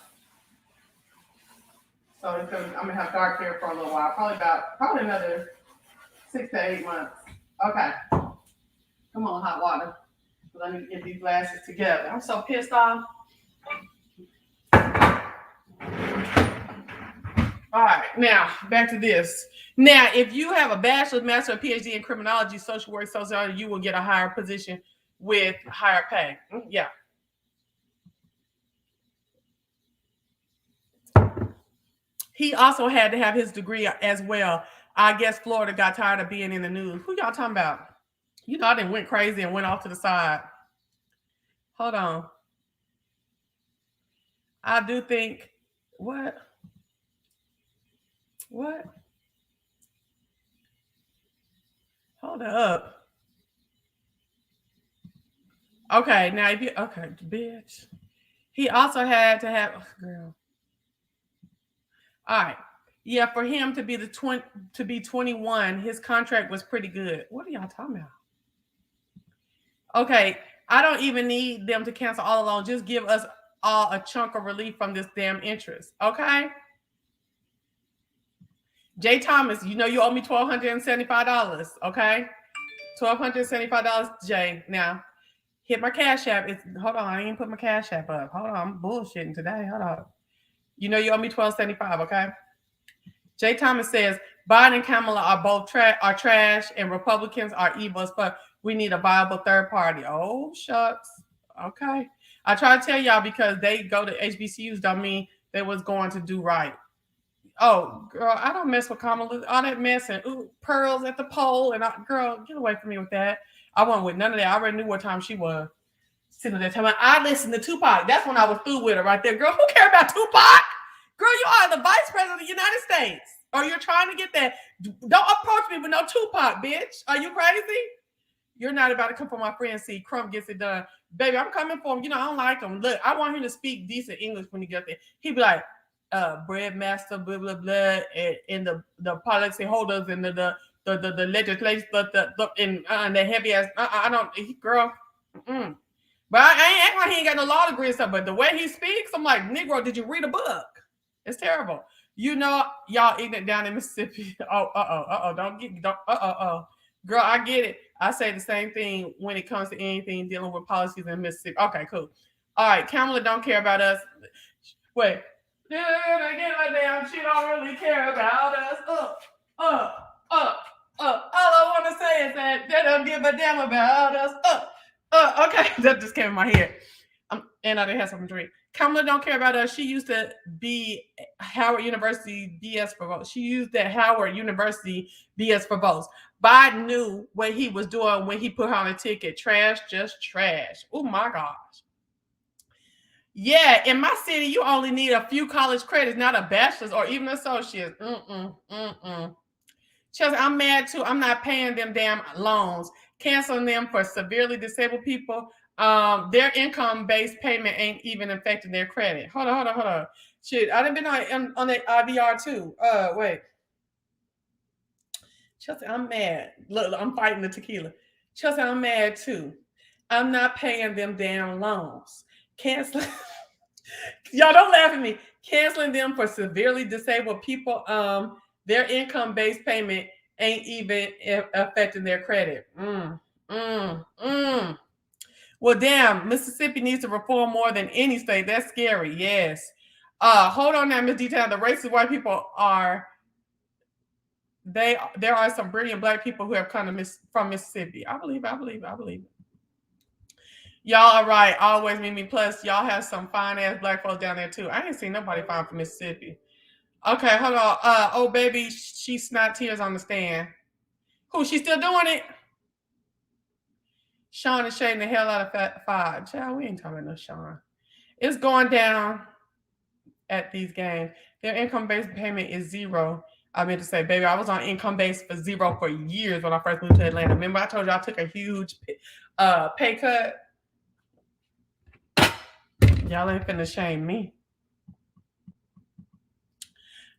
So I'm gonna have dark hair for a little while, probably another 6 to 8 months. Okay, come on, hot water. I need to get these glasses together. I'm so pissed off. All right, now back to this. Now, if you have a bachelor's, master, or PhD in criminology, social work, sociology, you will get a higher position with higher pay. Yeah. He also had to have his degree as well. I guess Florida got tired of being in the news. Who y'all talking about? You know, I done went crazy and went off to the side. Hold on. I do think, what? Hold up. Okay, now if you, okay, bitch. He also had to have, oh, girl. All right. Yeah, for him to be 21, his contract was pretty good. What are y'all talking about? Okay, I don't even need them to cancel all along. Just give us all a chunk of relief from this damn interest. Okay? Jay Thomas, you know you owe me $1,275. Okay? $1,275, Jay. Now, hit my Cash App. Hold on, I ain't put my Cash App up. Hold on, I'm bullshitting today. Hold on. You know you owe me $1,275, okay? Jay Thomas says Biden and Kamala are both trash, and Republicans are evil as fuck. We need a viable third party. Oh, shucks. Okay. I try to tell y'all because they go to HBCUs don't mean they was going to do right. Oh, girl, I don't mess with Kamala. All that mess and pearls at the pole. And girl, get away from me with that. I wasn't with none of that. I already knew what time she was. Sitting there telling me, I listened to Tupac. That's when I was through with her right there. Girl, who care about Tupac? Girl, you are the vice president of the United States. Or you're trying to get that. Don't approach me with no Tupac, bitch. Are you crazy? You're not about to come for my friend. See, Crump gets it done. Baby, I'm coming for him. You know, I don't like him. Look, I want him to speak decent English when he gets there. He'd be like, bread master, blah, blah, blah, and the policy holders and the legislators, and the heavy ass. I don't, girl. Mm-mm. But I ain't acting like he ain't got no law degree and stuff. But the way he speaks, I'm like, Negro, did you read a book? It's terrible. You know, y'all ignorant down in Mississippi. Girl, I get it. I say the same thing when it comes to anything dealing with policies in Mississippi. Okay, cool. All right, Kamala don't care about us. Wait. She don't really care about us. All I want to say is that they don't give a damn about us. Okay, that just came in my head. And I didn't have something to drink. Kamala don't care about us. She used to be Howard University BS for votes. She used that Howard University BS for votes. Biden knew what he was doing when he put her on a ticket. Trash, just trash. Oh my gosh. Yeah, in my city, you only need a few college credits, not a bachelor's or even associate's. Chelsea, I'm mad too. I'm not paying them damn loans. Canceling them for severely disabled people. Their income-based payment ain't even affecting their credit. Hold on. Shit, I done been on the IVR too. Wait. Chelsea, I'm mad. Look, I'm fighting the tequila. Chelsea, I'm mad too. I'm not paying them damn loans. Canceling. Y'all don't laugh at me. Canceling them for severely disabled people. Their income-based payment ain't even affecting their credit. Well, damn, Mississippi needs to reform more than any state. That's scary. Yes. Hold on now, Ms. Detail. The racist white people are. There are some brilliant black people who have come from Mississippi. I believe it. Y'all are right. Always me. Plus, y'all have some fine ass black folks down there too. I ain't seen nobody fine from Mississippi. Okay, hold on. Oh baby, she snot tears on the stand. Who? She still doing it? Sean is shading the hell out of five. Child, we ain't talking about no Sean. It's going down at these games. Their income-based payment is zero. I meant to say, baby, I was on income base for zero for years when I first moved to Atlanta. Remember, I told you I took a huge pay cut. Y'all ain't finna shame me.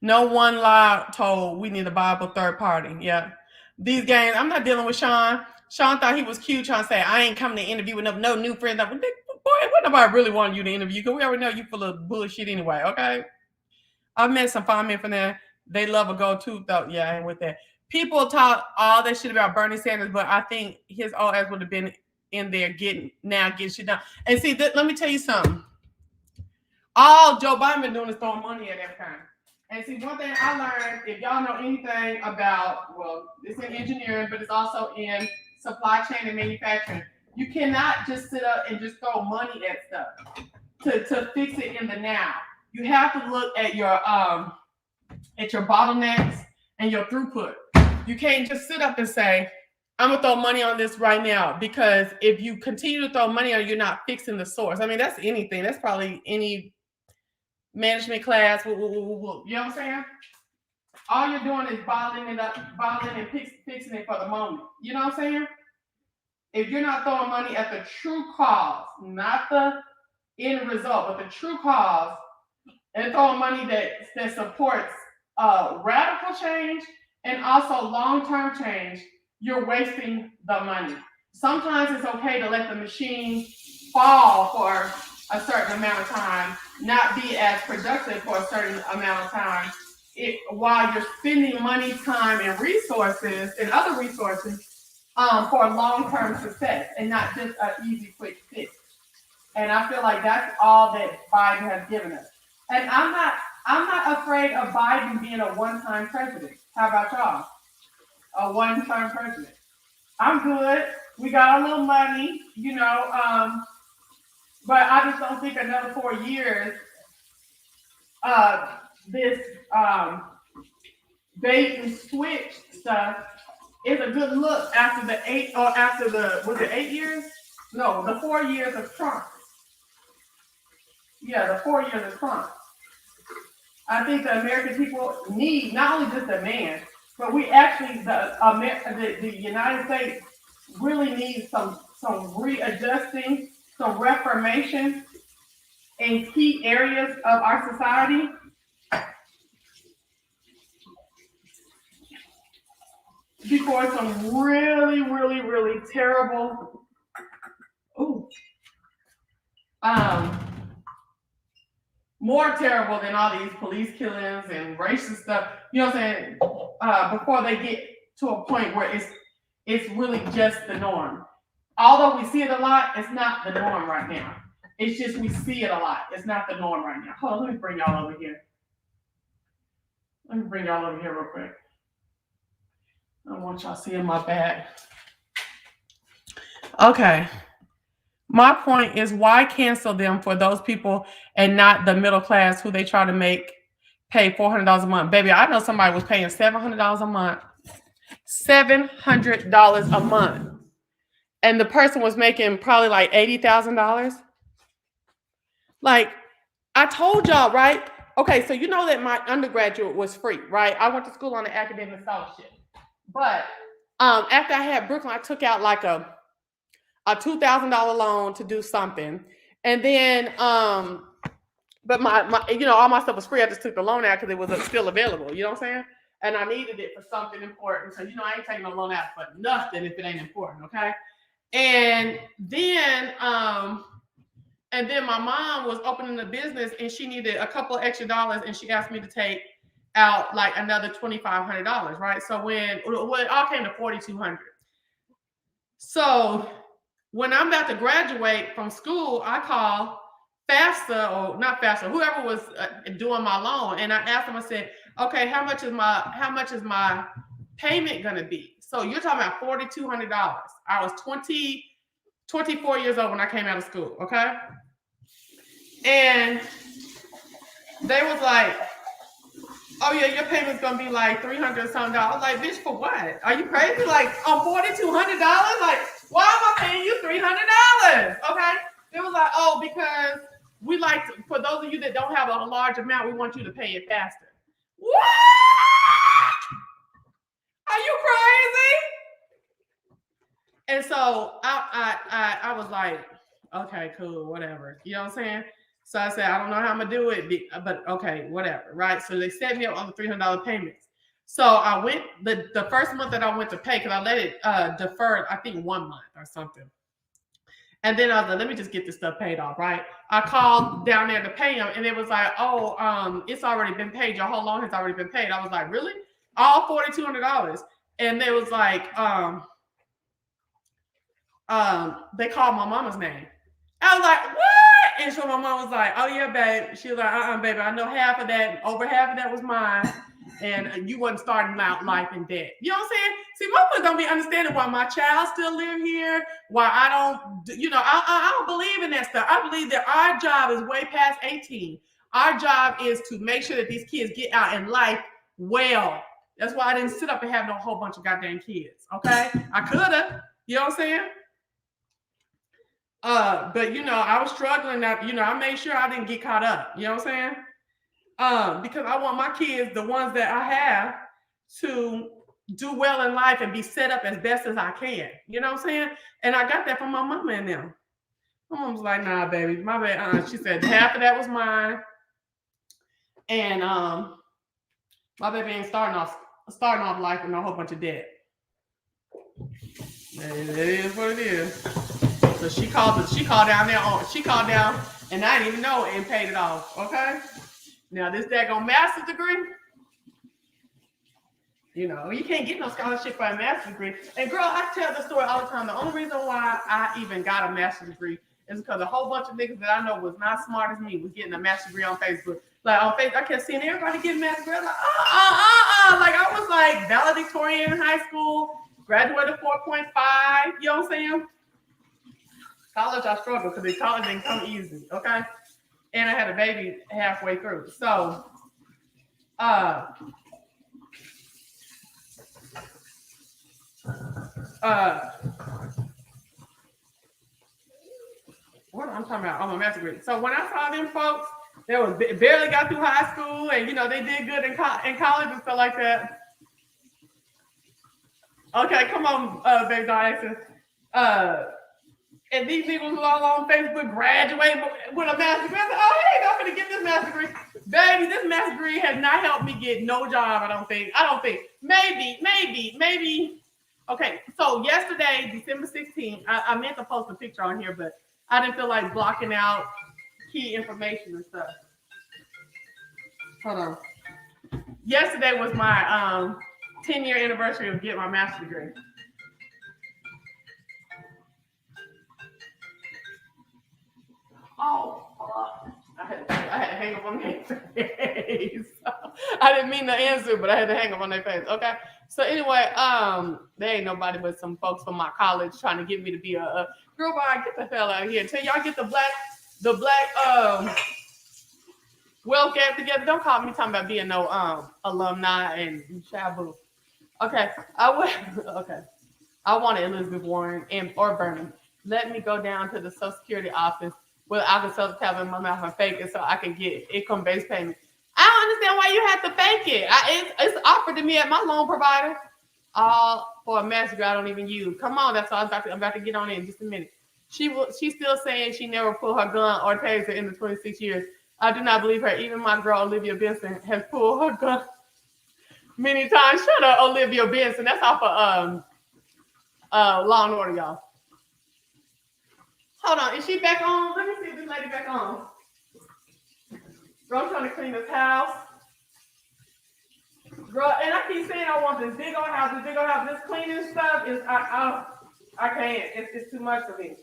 No one lie told we need a viable third party. Yeah. These games, I'm not dealing with Sean. Sean thought he was cute trying to say, I ain't coming to interview with no new friends. Boy, what nobody really want you to interview? Because we already know you full of bullshit anyway, okay? I've met some fine men from there. They love a go-to, though. Yeah, I ain't with that. People talk all that shit about Bernie Sanders, but I think his old ass would have been in there getting shit done. And see, let me tell you something. All Joe Biden been doing is throwing money at everything. And see, one thing I learned, if y'all know anything about, well, it's in engineering, but it's also in supply chain and manufacturing, you cannot just sit up and just throw money at stuff to fix it in the now. You have to look at your bottlenecks and your throughput. You can't just sit up and say, I'm gonna throw money on this right now, because if you continue to throw money on it, you're not fixing the source. I mean, that's anything. That's probably any management class. You know what I'm saying? All you're doing is bottling and fixing it for the moment. You know what I'm saying? If you're not throwing money at the true cause, not the end result, but the true cause, and throwing money that supports radical change and also long-term change, you're wasting the money. Sometimes it's okay to let the machine fall for a certain amount of time, not be as productive for a certain amount of time, while you're spending money, time, and resources and other resources for long-term success and not just an easy, quick fix. And I feel like that's all that Biden has given us. And I'm not afraid of Biden being a one-time president. How about y'all? A one-time president. I'm good. We got a little money, you know, but I just don't think another 4 years, this bait and switch stuff is a good look after was it 8 years? No, the 4 years of Trump. Yeah, the 4 years of Trump. I think the American people need not only just a man, but we actually, the United States really needs some readjusting, some reformation in key areas of our society. Before some really, really, really terrible, more terrible than all these police killings and racist stuff, you know what I'm saying? Before they get to a point where it's really just the norm. Although we see it a lot, it's not the norm right now. It's just we see it a lot. It's not the norm right now. Hold on, let me bring y'all over here. Real quick. I don't want y'all seeing my back. Okay. My point is, why cancel them for those people and not the middle class who they try to pay $400 a month? Baby, I know somebody was paying $700 a month. $700 a month. And the person was making probably like $80,000. Like, I told y'all, right? Okay, so you know that my undergraduate was free, right? I went to school on an academic scholarship. But after I had Brooklyn, I took out like a $2,000 loan to do something. And then, but my all my stuff was free. I just took the loan out because it was still available. You know what I'm saying? And I needed it for something important. So, I ain't taking no loan out for nothing if it ain't important, okay? And then my mom was opening a business and she needed a couple of extra dollars, and she asked me to take out like another $2,500, right? So when it all came to $4,200. So when I'm about to graduate from school, I call FAFSA, or not FAFSA, whoever was doing my loan, and I asked them. I said, "Okay, how much is my payment gonna be?" So you're talking about $4,200. I was 24 years old when I came out of school, okay? And they was like, "Oh yeah, your payment's gonna be like $300 something." Like, bitch, for what? Are you crazy? Like, on $4,200? Like, why am I paying you $300? Okay? It was like, oh, because we like to, for those of you that don't have a large amount, we want you to pay it faster. What? And so I was like, okay, cool, whatever. You know what I'm saying? So I said, I don't know how I'm gonna do it, but okay, whatever, right? So they set me up on the $300 payments. So I went the first month that I went to pay because I let it defer, I think 1 month or something. And then I was like, let me just get this stuff paid off, right? I called down there to pay them, and it was like, oh, it's already been paid. Your whole loan has already been paid. I was like, really? All $4,200. And they was like, they called my mama's name. I was like, what? And so my mom was like, oh yeah, babe. She was like, baby, I know half of that, over half of that was mine. And you wasn't starting out life in debt. You know what I'm saying? See, motherfuckers don't be understanding why my child still live here, why I don't, I don't believe in that stuff. I believe that our job is way past 18. Our job is to make sure that these kids get out in life well. That's why I didn't sit up and have no whole bunch of goddamn kids. Okay? I could have. You know what I'm saying? But I was struggling. I made sure I didn't get caught up. You know what I'm saying? Because I want my kids, the ones that I have, to do well in life and be set up as best as I can. You know what I'm saying? And I got that from my mama and them. My mom was like, nah, baby, my bad. She said half of that was mine. And my baby ain't starting off life with a whole bunch of debt. It is what it is. So she called down and I didn't even know it and paid it off. Okay. Now this daggone master's degree, you can't get no scholarship for a master's degree. And girl, I tell the story all the time. The only reason why I even got a master's degree is because a whole bunch of niggas that I know was not smart as me was getting a master's degree on Facebook. Like on Facebook, I kept seeing everybody getting master's degree. I was like, Like I was like valedictorian in high school, graduated 4.5. You know what I'm saying? College, I struggled because college didn't come easy, okay? And I had a baby halfway through. So, what I'm talking about? My master's degree. So when I saw them folks, they was barely got through high school, and they did good in college and stuff like that. Okay, come on, baby Diana. And these niggas was all on Facebook graduating with a master's degree. I said, oh, hey, I'm gonna get this master's degree. Baby, this master's degree has not helped me get no job, I don't think. Maybe. Okay, so yesterday, December 16th, I meant to post a picture on here, but I didn't feel like blocking out key information and stuff. Hold on. Yesterday was my 10-year anniversary of getting my master's degree. Oh, I had to hang up on their face. I didn't mean to answer, but I had to hang up on their face. Okay. So anyway, there ain't nobody but some folks from my college trying to get me to be a girl. Bye, get the hell out of here until y'all get the black well get together. Don't call me talking about being no alumni and shabu. Okay, okay. I wanted Elizabeth Warren or Bernie. Let me go down to the Social Security office with alka tab in my mouth and fake it so I can get income-based payment. I don't understand why you have to fake it. It's offered to me at my loan provider. All for a master's degree I don't even use. Come on, that's all I'm about to get on in just a minute. She's still saying she never pulled her gun or taser in the 26 years. I do not believe her. Even my girl Olivia Benson has pulled her gun many times. Shut up, Olivia Benson. That's off of Law and Order, y'all. Hold on, is she back on? Let me see if this lady back on. Girl, I'm trying to clean this house. Girl, and I keep saying I want this big old house. This cleaning stuff is I can't. It's too much for me.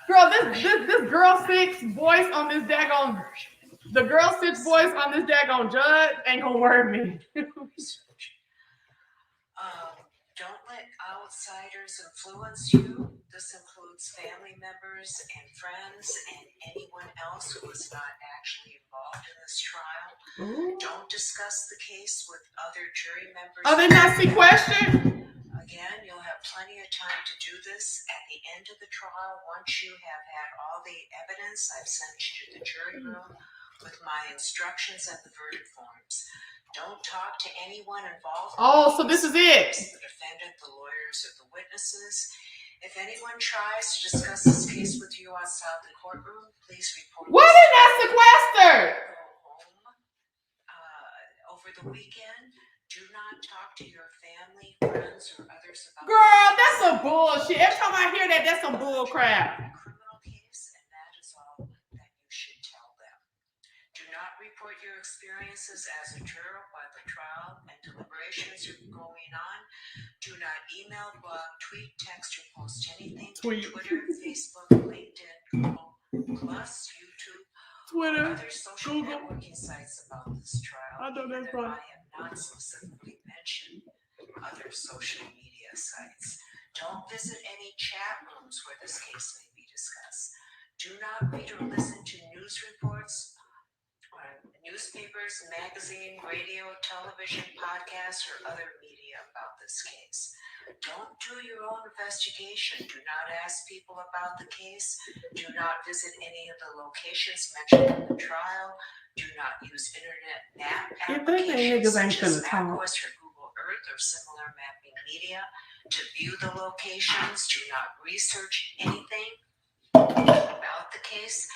Girl, this girl 6 voice on this daggone. The girl 6 voice on this daggone judge ain't gonna work me. Don't let outsiders influence you. This includes family members and friends and anyone else who is not actually involved in this trial. Ooh. Don't discuss the case with other jury members. Are they not sequestered? Again, you'll have plenty of time to do this at the end of the trial once you have had all the evidence. I've sent you to the jury room. with my instructions and the verdict forms. Don't talk to anyone involved. Oh, so this is it. The defendant, the lawyers, or the witnesses. If anyone tries to discuss this case with you outside the courtroom, please report. Why did that sequestered? Go home over the weekend. Do not talk to your family, friends, or others about. Girl, that's some bullshit. Every time I hear that, that's some bull crap. Criminal case, and that is all that you should tell them. Do not report your experiences as a juror while the trial and deliberations are going on. Do not email, blog, tweet, text, or post anything to Twitter, Facebook, LinkedIn, Google, Plus, YouTube, Twitter, other social Google. networking sites about this trial. I know that's right. I have not specifically mentioned other social media sites. Don't visit any chat rooms where this case may be discussed. Do not read or listen to news reports, newspapers, magazine, radio, television, podcasts, or other media about this case. Don't do your own investigation. Do not ask people about the case. Do not visit any of the locations mentioned in the trial. Do not use internet map applications such as MapQuest or Google Earth or similar mapping media to view the locations. Do not research anything about the case,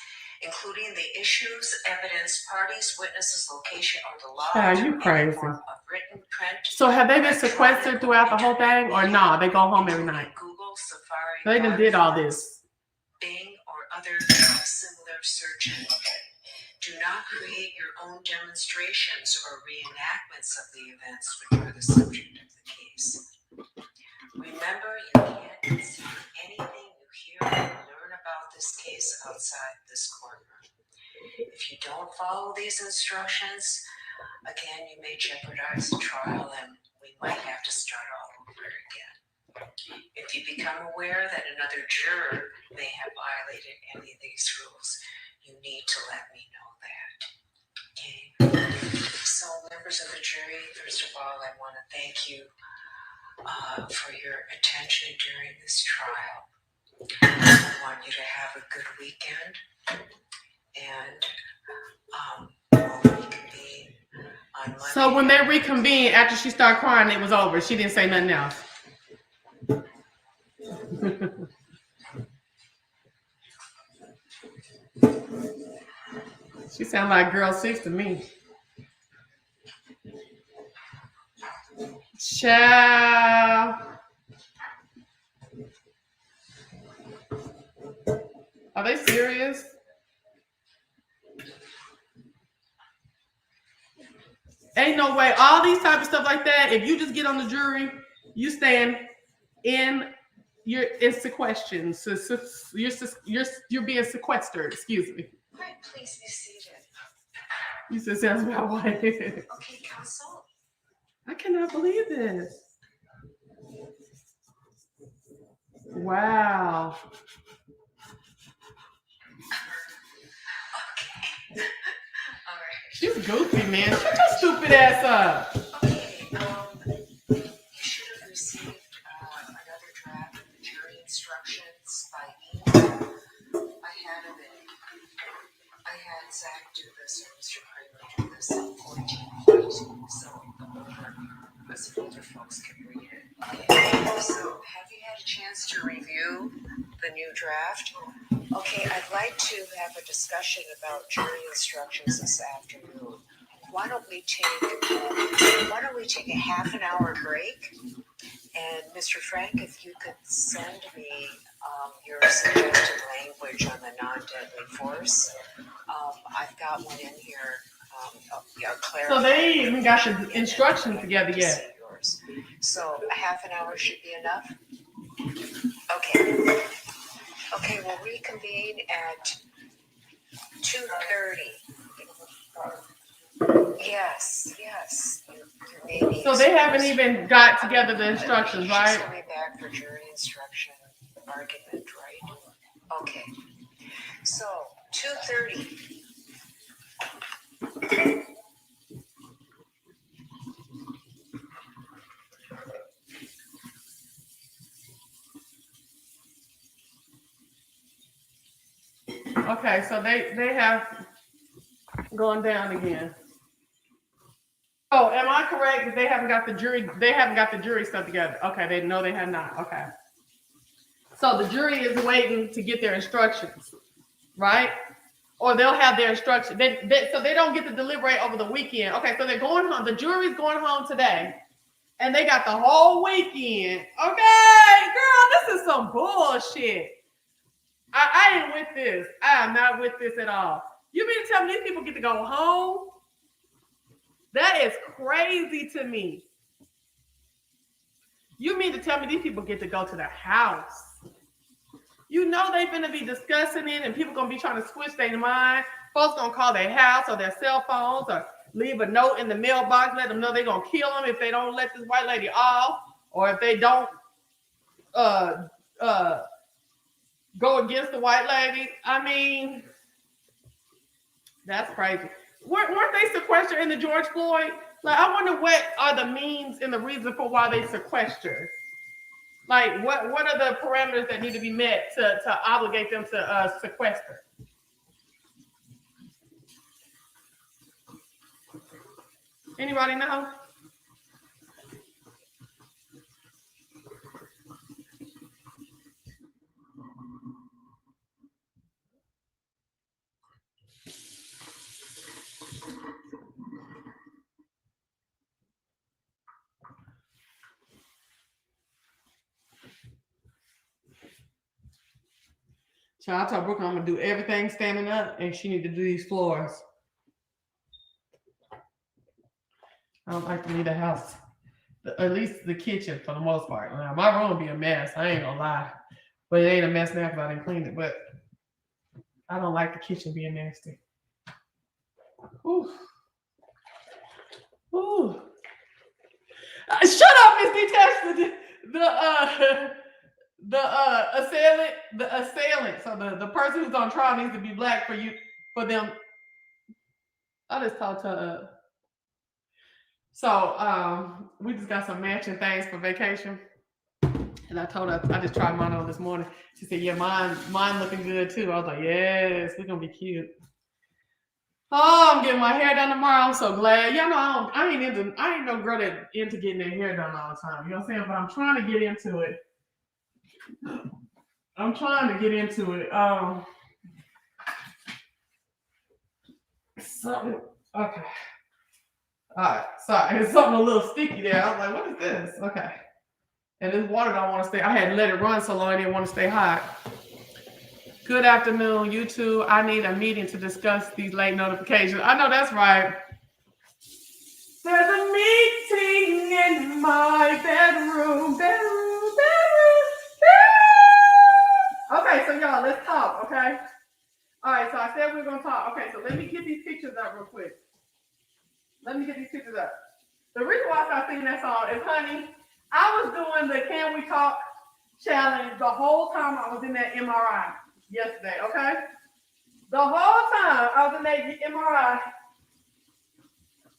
including the issues, evidence, parties, witnesses, location, or the law. Yeah, you crazy. Of written, print, so have they been sequestered throughout the whole thing, or no? They go home every night. Google, Safari, They done did all this. Bing, or other similar search engine. Do not create your own demonstrations or reenactments of the events which are the subject of the case. Remember, you can't consider anything you hear or learn about this case outside this courtroom. If you don't follow these instructions, again, you may jeopardize the trial and we might have to start all over again. If you become aware that another juror may have violated any of these rules, you need to let me know that. Okay? So, members of the jury, first of all, I want to thank you for your attention during this trial. I want you to have a good weekend, and we'll reconvene on Monday. So when they reconvened after she started crying, it was over. She didn't say nothing else. She sounded like girl 6 to me. Child. Are they serious? Ain't no way. All these type of stuff like that, if you just get on the jury, you stand in sequestration. So you're being sequestered, excuse me. Right, please be seated. You said sounds about right. Okay, counsel. I cannot believe this. Wow. Okay. All right. She's goofy, man. Shut your stupid ass up. Okay, you should have received another draft of the jury instructions by email. I had Zach do this, or Mr. Kramer do this in 14 feet, so us older folks can read it. Okay. So, have you had a chance to review the new draft? Okay, I'd like to have a discussion about jury instructions this afternoon. Why don't we take a half an hour break? And Mr. Frank, if you could send me your suggested language on the non-deadly force. I've got one in here. So they even got the instructions together yet. So a half an hour should be enough? Okay. Okay, we'll reconvene at 2:30. Yes. So they haven't even got together the instructions, right? She'll be back for jury instruction argument, right? Okay. So 2:30. Okay, so they have Going down again. Oh, am I correct that they haven't got the jury? They haven't got the jury stuff together. Okay, they know they have not. Okay. So the jury is waiting to get their instructions, right? Or they'll have their instructions. So they don't get to deliberate over the weekend. Okay, so they're going home. The jury's going home today, and they got the whole weekend. Okay, girl, this is some bullshit. I ain't with this. I am not with this at all. You mean to tell me these people get to go home? That is crazy to me. You mean to tell me these people get to go to the house? You know they're going to be discussing it and people going to be trying to switch their mind. Folks going to call their house or their cell phones or leave a note in the mailbox, let them know they're going to kill them if they don't let this white lady off or if they don't go against the white lady. I mean, that's crazy. Weren't they sequestered in the George Floyd? Like, I wonder what are the means and the reason for why they sequester. Like, what are the parameters that need to be met to obligate them to sequester? Anybody know? Child, I told Brooklyn I'm gonna do everything standing up, and she need to do these floors. I don't like to leave the house, at least the kitchen for the most part. Now, my room be a mess. I ain't gonna lie, but it ain't a mess now because I didn't clean it. But I don't like the kitchen being nasty. Ooh, ooh. Shut up, Miss Detached. The assailant. So the person who's on trial needs to be black for them. I just talked to her. So we just got some matching things for vacation. And I told her, I just tried mine on this morning. She said, yeah, mine looking good too. I was like, yes, we're gonna be cute. Oh, I'm getting my hair done tomorrow. I'm so glad. Yeah, no, I ain't no girl that into getting their hair done all the time. You know what I'm saying? But I'm trying to get into it. Something. Okay. All right. Sorry. It's something a little sticky there. I was like, what is this? Okay. And this water don't want to stay. I had to let it run so long I didn't want to stay hot. Good afternoon, YouTube. I need a meeting to discuss these late notifications. I know that's right. There's a meeting in my bedroom. Okay, so y'all, let's talk, okay? All right, so I said we were going to talk. Okay, so let me get these pictures up real quick. The reason why I started singing that song is, honey, I was doing the Can We Talk challenge the whole time I was in that MRI yesterday, okay? The whole time I was in that MRI.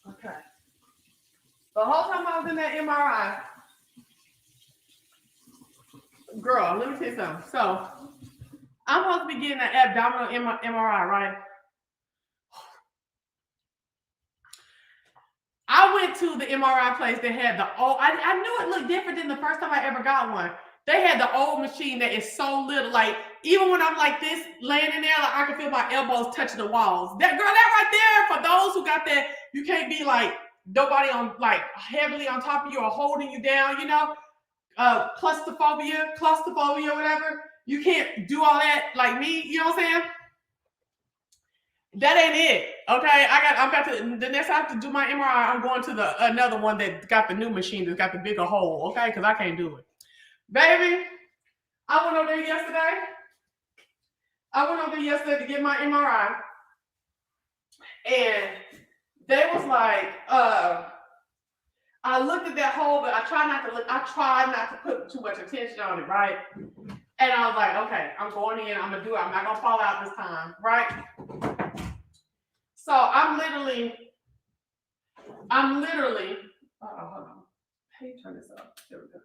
Okay. The whole time I was in that MRI. Girl, let me tell you something. So, I'm supposed to be getting an abdominal MRI, right? I went to the MRI place that had the old, I knew it looked different than the first time I ever got one. They had the old machine that is so little, like, even when I'm like this, laying in there, like I can feel my elbows touching the walls. That girl, that right there, for those who got that, you can't be like, nobody on, like, heavily on top of you or holding you down, you know? Claustrophobia, whatever. You can't do all that like me, you know what I'm saying? That ain't it. Okay, I'm about to, the next I have to do my MRI, I'm going to another one that got the new machine that's got the bigger hole, okay? Because I can't do it. Baby, I went over there yesterday. To get my MRI. And they was like, I looked at that hole, but I tried not to put too much attention on it, right? And I was like, okay, I'm going in, I'm gonna do it. I'm not gonna fall out this time, right? So I'm literally, hold on. How you turn this up? There we go.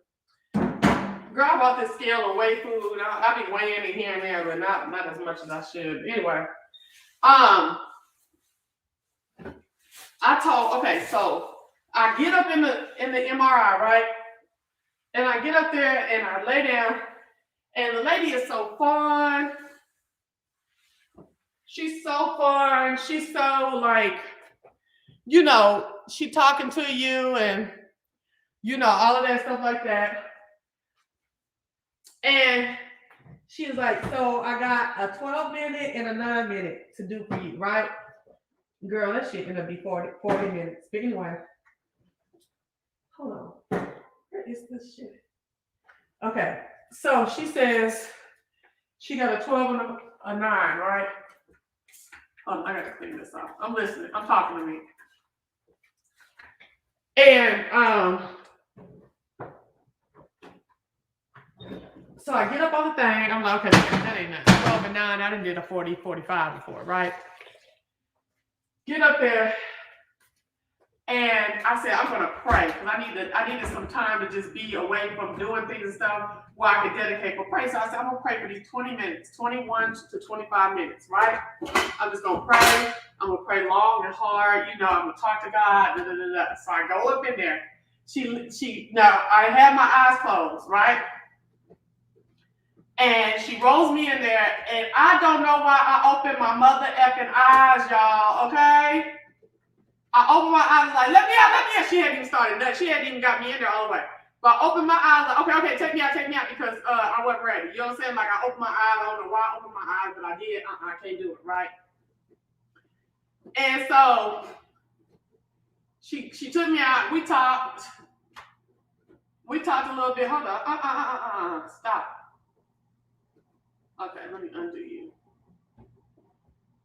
Girl, I bought this scale of weigh food. I be weighing it here and there, but not as much as I should. Anyway, Okay, so I get up in the MRI, right? And I get up there and I lay down, and the lady is so fun. She's so fun. She's so like, she talking to you and all of that stuff like that. And she's like, so I got a 12-minute and a 9-minute to do for you, right? Girl, that shit gonna be 40 minutes. But anyway, hold on. Where is this shit? Okay, so she says she got a 12 and a 9, right? Oh, I gotta clean this off. I'm listening. I'm talking to me. And so I get up on the thing. I'm like, okay, that ain't nothing. 12 and 9. I done did a 40, 45 before, right? Get up there. And I said, I'm gonna pray because I needed some time to just be away from doing things and stuff where I could dedicate for prayer. So I said, I'm gonna pray for these 20 minutes, 21 to 25 minutes, right? I'm just gonna pray. I'm gonna pray long and hard. I'm gonna talk to God. Da, da, da, da. So I go up in there. Now I had my eyes closed, right? And she rolls me in there, and I don't know why I opened my mother effing eyes, y'all. Okay. I opened my eyes like, let me out. She hadn't even started that. She hadn't even got me in there all the way. But I opened my eyes like, okay, take me out because I wasn't ready. You know what I'm saying? Like I opened my eyes. I don't know why I opened my eyes, but I did. I can't do it, right? And so she took me out. We talked a little bit. Hold on. Stop. Okay, let me undo you.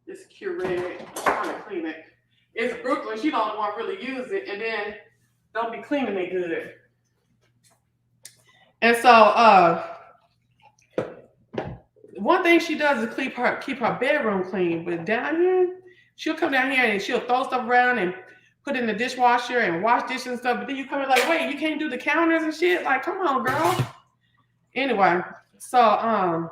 This Curate. I'm trying to clean it. It's Brooklyn. She don't want to really use it, and then don't be cleaning it good. And so, one thing she does is keep her bedroom clean. But down here, she'll come down here and she'll throw stuff around and put it in the dishwasher and wash dishes and stuff. But then you come in like, wait, you can't do the counters and shit. Like, come on, girl. Anyway, so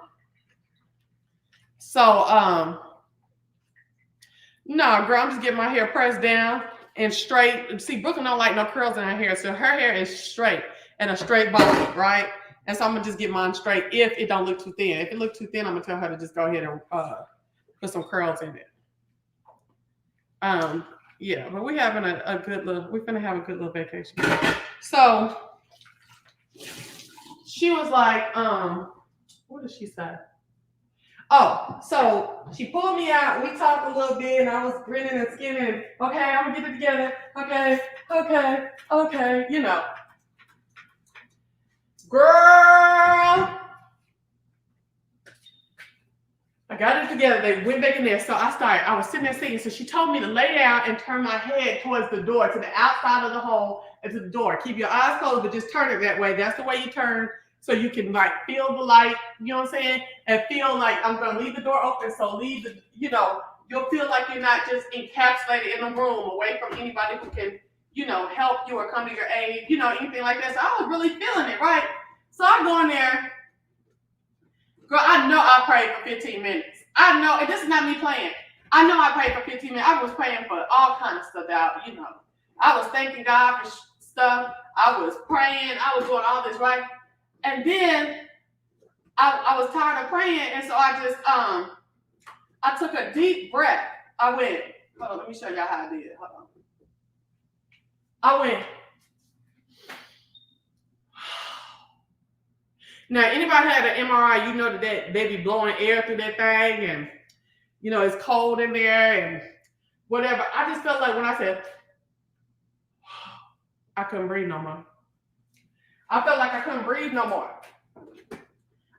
no, girl, I'm just getting my hair pressed down and straight. See, Brooklyn don't like no curls in her hair, so her hair is straight and a straight body, right? And so I'm gonna just get mine straight if it don't look too thin. If it looks too thin, I'm gonna tell her to just go ahead and put some curls in it. Yeah, but we're having we're gonna have a good little vacation. So she was like, what did she say? Oh, so she pulled me out. We talked a little bit, and I was grinning and skinning. And, okay, I'm gonna get it together. Okay. Girl, I got it together. They went back in there. So I was sitting there singing. So she told me to lay down and turn my head towards the door, to the outside of the hole and to the door. Keep your eyes closed, but just turn it that way. That's the way you turn. So you can like feel the light, you know what I'm saying? And feel like I'm gonna leave the door open. So you'll feel like you're not just encapsulated in a room away from anybody who can, help you or come to your aid, anything like that. So I was really feeling it, right? So I go in there, girl, I know I prayed for 15 minutes. I know, and this is not me playing. I know I prayed for 15 minutes. I was praying for all kinds of stuff out, I was thanking God for stuff. I was praying. I was doing all this, right? And then I was tired of praying, and so I just I took a deep breath. I went, hold on, let me show y'all how I did it. Hold on. I went. Now, anybody had an MRI, you know that they be blowing air through that thing, and it's cold in there and whatever. I just felt like when I said, I couldn't breathe no more. I felt like I couldn't breathe no more.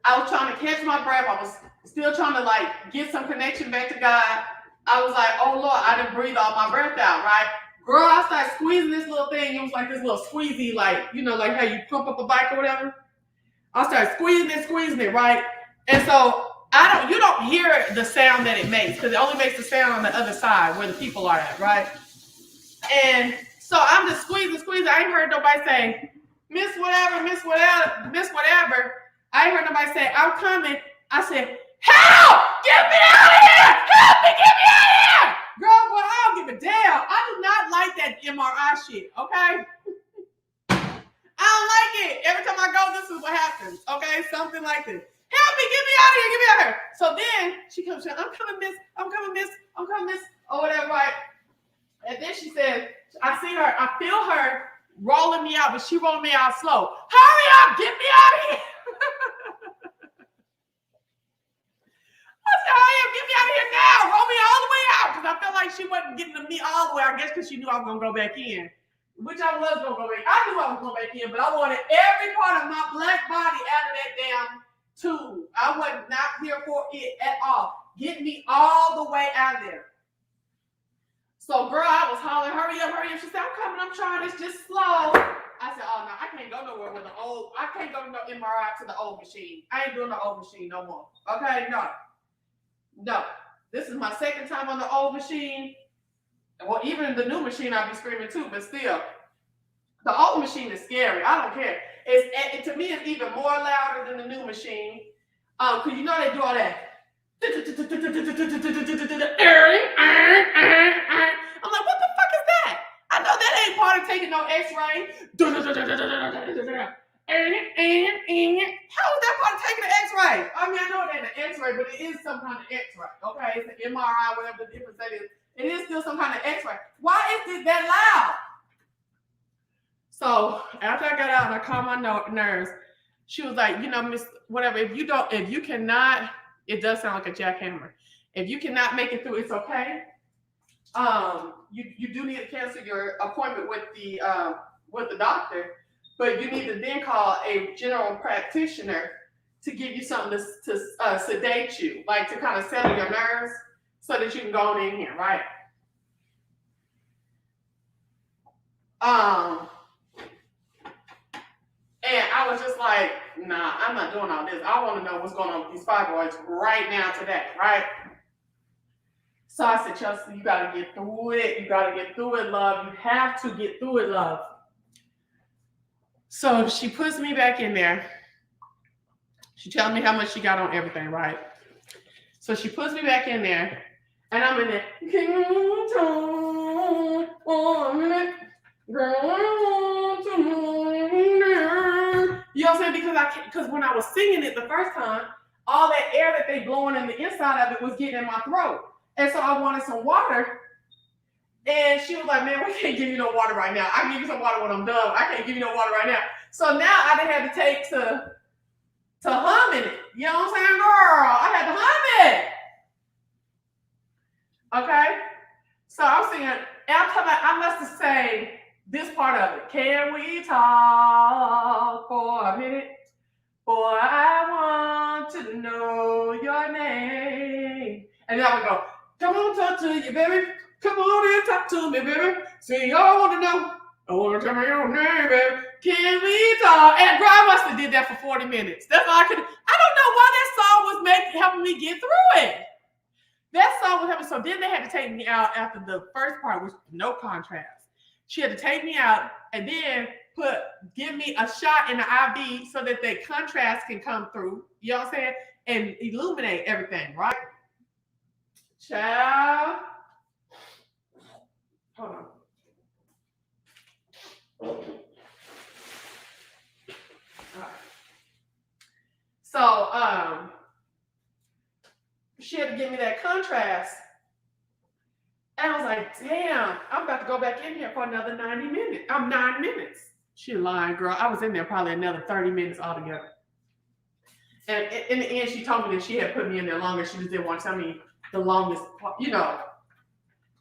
I was trying to catch my breath. I was still trying to like get some connection back to God. I was like, oh Lord, I didn't breathe all my breath out, right? Girl, I started squeezing this little thing. It was like this little squeezy, like, like how you pump up a bike or whatever. I started squeezing it, right? And so you don't hear the sound that it makes because it only makes the sound on the other side where the people are at, right? And so I'm just squeezing. I ain't heard nobody say, Miss whatever. I ain't heard nobody say, I'm coming. I said, help! Get me out of here! Help me, get me out of here! Girl, boy, I don't give but damn, I do not like that MRI shit, okay? I don't like it. Every time I go, this is what happens, okay? Something like this. Help me, get me out of here, get me out of here. So then she comes, I'm coming, miss, or whatever, right? And then she said, I feel her rolling me out, but she rolling me out slow. Hurry up, get me out of here. I said, hurry up, get me out of here now. Roll me all the way out. Because I felt like she wasn't getting to me all the way, I guess because she knew I was going to go back in. Which I was going to go back in. I knew I was going back in, but I wanted every part of my black body out of that damn tube. I was not here for it at all. Get me all the way out of there. So, girl, I was hollering, hurry up. She said, I'm coming, I'm trying, it's just slow. I said, oh, no, I can't go nowhere with I can't go no MRI to the old machine. I ain't doing the old machine no more. Okay, no. This is my second time on the old machine. Well, even the new machine, I'll be screaming too, but still. The old machine is scary. I don't care. To me, it's even more louder than the new machine. Because you know they do all that. I'm like, what the fuck is that? I know that ain't part of taking no x-ray. How is that part of taking an x-ray? I mean, I know it ain't an x-ray, but it is some kind of x-ray. Okay, it's an MRI, whatever the difference that is. It is still some kind of x-ray. Why is it that loud? So after I got out and I called my nerves, she was like, miss, whatever, if you cannot, it does sound like a jackhammer. If you cannot make it through, it's okay. You do need to cancel your appointment with the doctor, but you need to then call a general practitioner to give you something to sedate you, like to kind of settle your nerves so that you can go on in here, right? And I was just like, nah, I'm not doing all this. I want to know what's going on with these fibroids right now, today, right? So I said, Chelsea, you got to get through it. You got to get through it, love. You have to get through it, love. So she puts me back in there. She tells me how much she got on everything, right? So she puts me back in there, and I'm in there. Can you talk for a minute? You know what I'm saying? Because when I was singing it the first time, all that air that they blowing in the inside of it was getting in my throat. And so I wanted some water. And she was like, man, we can't give you no water right now. I can give you some water when I'm done. I can't give you no water right now. So now I done had to take to humming it. You know what I'm saying, girl? I had to hum it. Okay? So I'm singing, and I must have sang this part of it. Can we talk for a minute? For I want to know your name. And then I would go, come on, talk to you, baby. Come on and talk to me, baby. See, I want to know. I want to tell me your name, baby. Can we talk? And girl, I must have did that for 40 minutes. That's all I could. I don't know why that song was helping me get through it. That song was helping. So then they had to take me out after the first part, which was no contrast. She had to take me out and then give me a shot in the IV so that the contrast can come through. You know what I'm saying? And illuminate everything, right? Child. Hold on. All right. So, she had to give me that contrast. And I was like, damn, I'm about to go back in here for another 90 minutes. 9 minutes. She lying, girl. I was in there probably another 30 minutes altogether. And in the end, she told me that she had put me in there longer. She just didn't want to tell me the longest,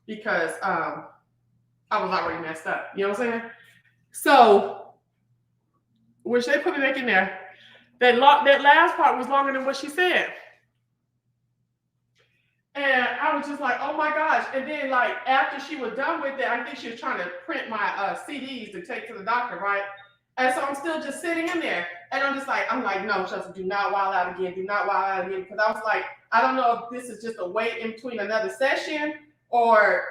because I was already messed up. You know what I'm saying? So, when they put me back in there, that last part was longer than what she said. And I was just like, oh my gosh. And then after she was done with it, I think she was trying to print my CDs to take to the doctor, right? And so I'm still just sitting in there. And I'm like, no, Chelsea, do not wild out again. Do not wild out again. Because I was like, I don't know if this is just a wait in between another session or,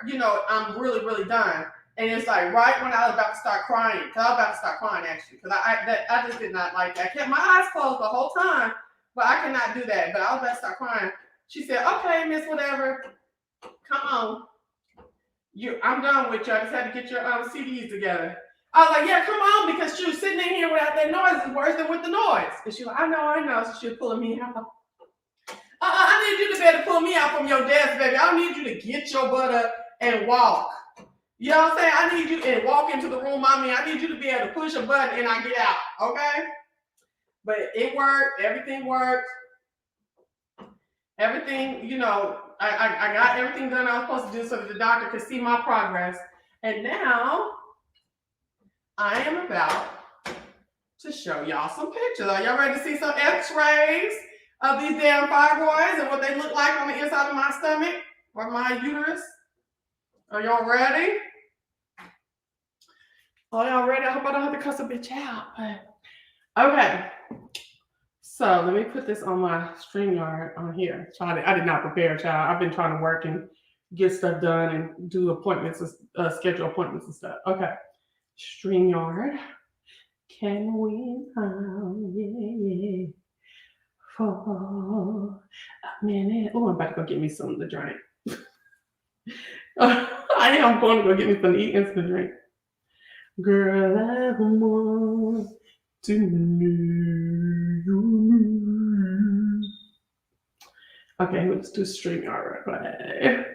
I'm really, really done. And it's like right when I was about to start crying. Because I was about to start crying, actually. Because I just did not like that. I kept my eyes closed the whole time. But I cannot do that. But I was about to start crying. She said, okay, miss, whatever. Come on. I'm done with you. I just had to get your CDs together. I was like, yeah, come on, because she was sitting in here without that noise is worse than with the noise. And she was like, I know. So she was pulling me out. I need you to be able to pull me out from your desk, baby. I don't need you to get your butt up and walk. You know what I'm saying? I need you to walk into the room, mommy. I need you to be able to push a button and I get out, okay? But it worked. Everything worked. Everything, I got everything done I was supposed to do so that the doctor could see my progress. And now I am about to show y'all some pictures. Are y'all ready to see some x-rays of these damn fibroids and what they look like on the inside of my stomach or my uterus? Are y'all ready? Are y'all ready? I hope I don't have to cuss a bitch out. Okay. So let me put this on my StreamYard on here. I did not prepare, child. I've been trying to work and get stuff done and do appointments, schedule appointments and stuff. Okay. StreamYard. Can we yeah. For a minute. Oh, I'm about to go get me something to drink. I am going to go get me something to eat and some to drink. Girl, I want to know you. Okay, let's do StreamYard right quick.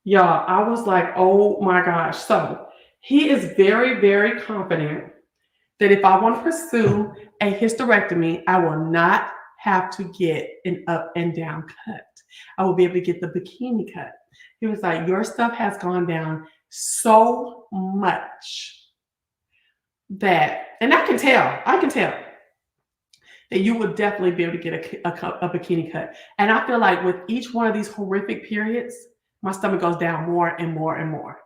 Y'all, I was like, oh my gosh. So he is very, very confident that if I want to pursue a hysterectomy, I will not have to get an up and down cut. I will be able to get the bikini cut. He was like, your stuff has gone down so much that, and I can tell that you would definitely be able to get a bikini cut. And I feel like with each one of these horrific periods, my stomach goes down more and more and more.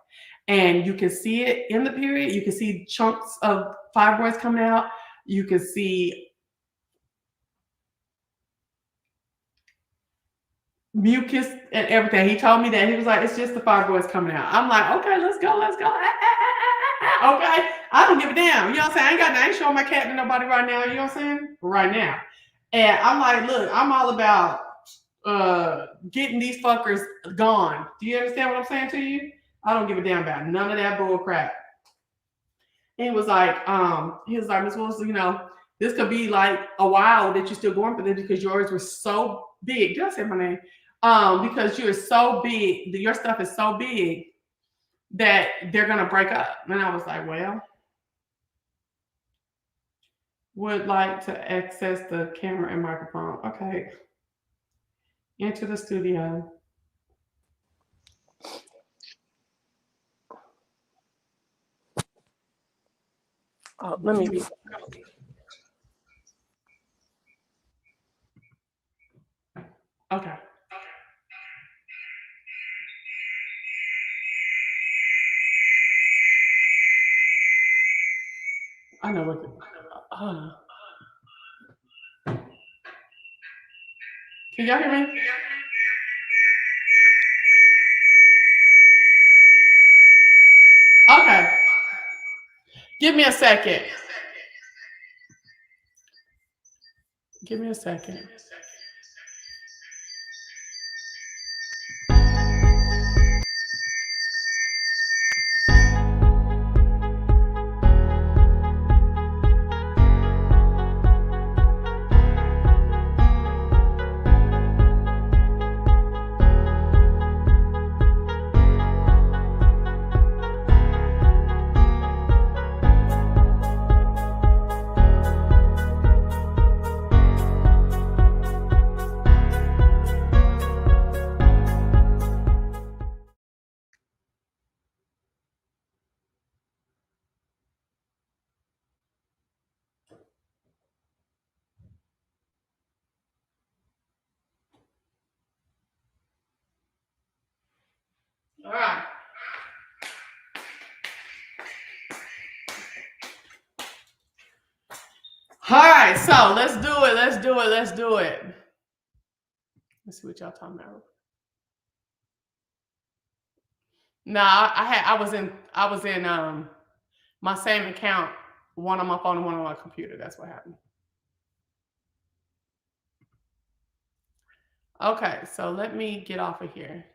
And you can see it in the period. You can see chunks of fibroids coming out. You can see mucus and everything. He told me that. He was like, it's just the fibroids coming out. I'm like, okay, let's go. Okay. I don't give a damn. You know what I'm saying? I ain't showing my cat to nobody right now. You know what I'm saying? Right now. And I'm like, look, I'm all about getting these fuckers gone. Do you understand what I'm saying to you? I don't give a damn about none of that bull crap. And he was like, Miss Wilson, this could be like a while that you're still going for this because yours were so big. Did I say my name? Because you're so big, your stuff is so big that they're gonna break up. And I was like, well, would like to access the camera and microphone. Okay. Into the studio. Oh, let me be. Okay. I know what. Can y'all hear me? Okay. Give me a second. Give me a second. All right. All right, so let's do it. Let's see what y'all talking about. Nah, I was in my same account, one on my phone and one on my computer. That's what happened. Okay, so let me get off of here.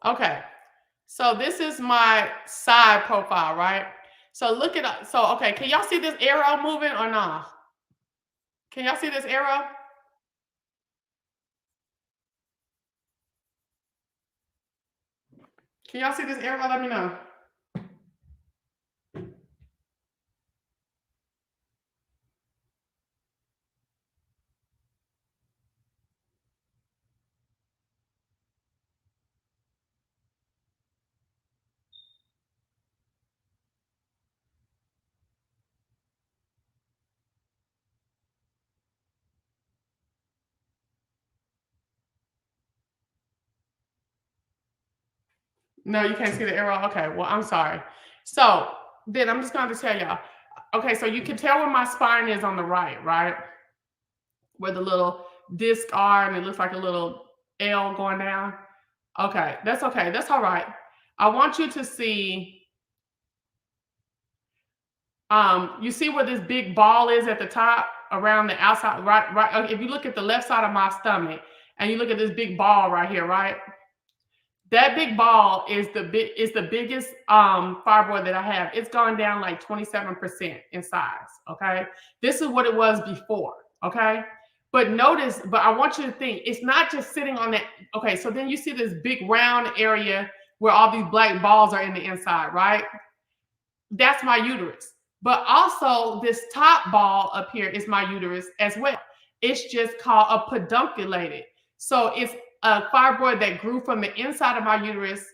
Okay. So this is my side profile, right? So look at, so okay, can y'all see this arrow moving or not? Can y'all see this arrow? Can y'all see this arrow? Let me know. No, you can't see the arrow. Okay, well, I'm sorry. So then I'm just going to tell y'all. Okay, so you can tell where my spine is on the right, right? Where the little disc are, and it looks like a little L going down. Okay. That's all right. I want you to see, you see where this big ball is at the top around the outside, right. If you look at the left side of my stomach and you look at this big ball right here, right? That big ball is the biggest fibroid that I have. It's gone down like 27% in size. Okay. This is what it was before. Okay. But notice, but I want you to think it's not just sitting on that. Okay. So then you see this big round area where all these black balls are in the inside, right? That's my uterus. But also this top ball up here is my uterus as well. It's just called a pedunculated. So it's a fibroid that grew from the inside of my uterus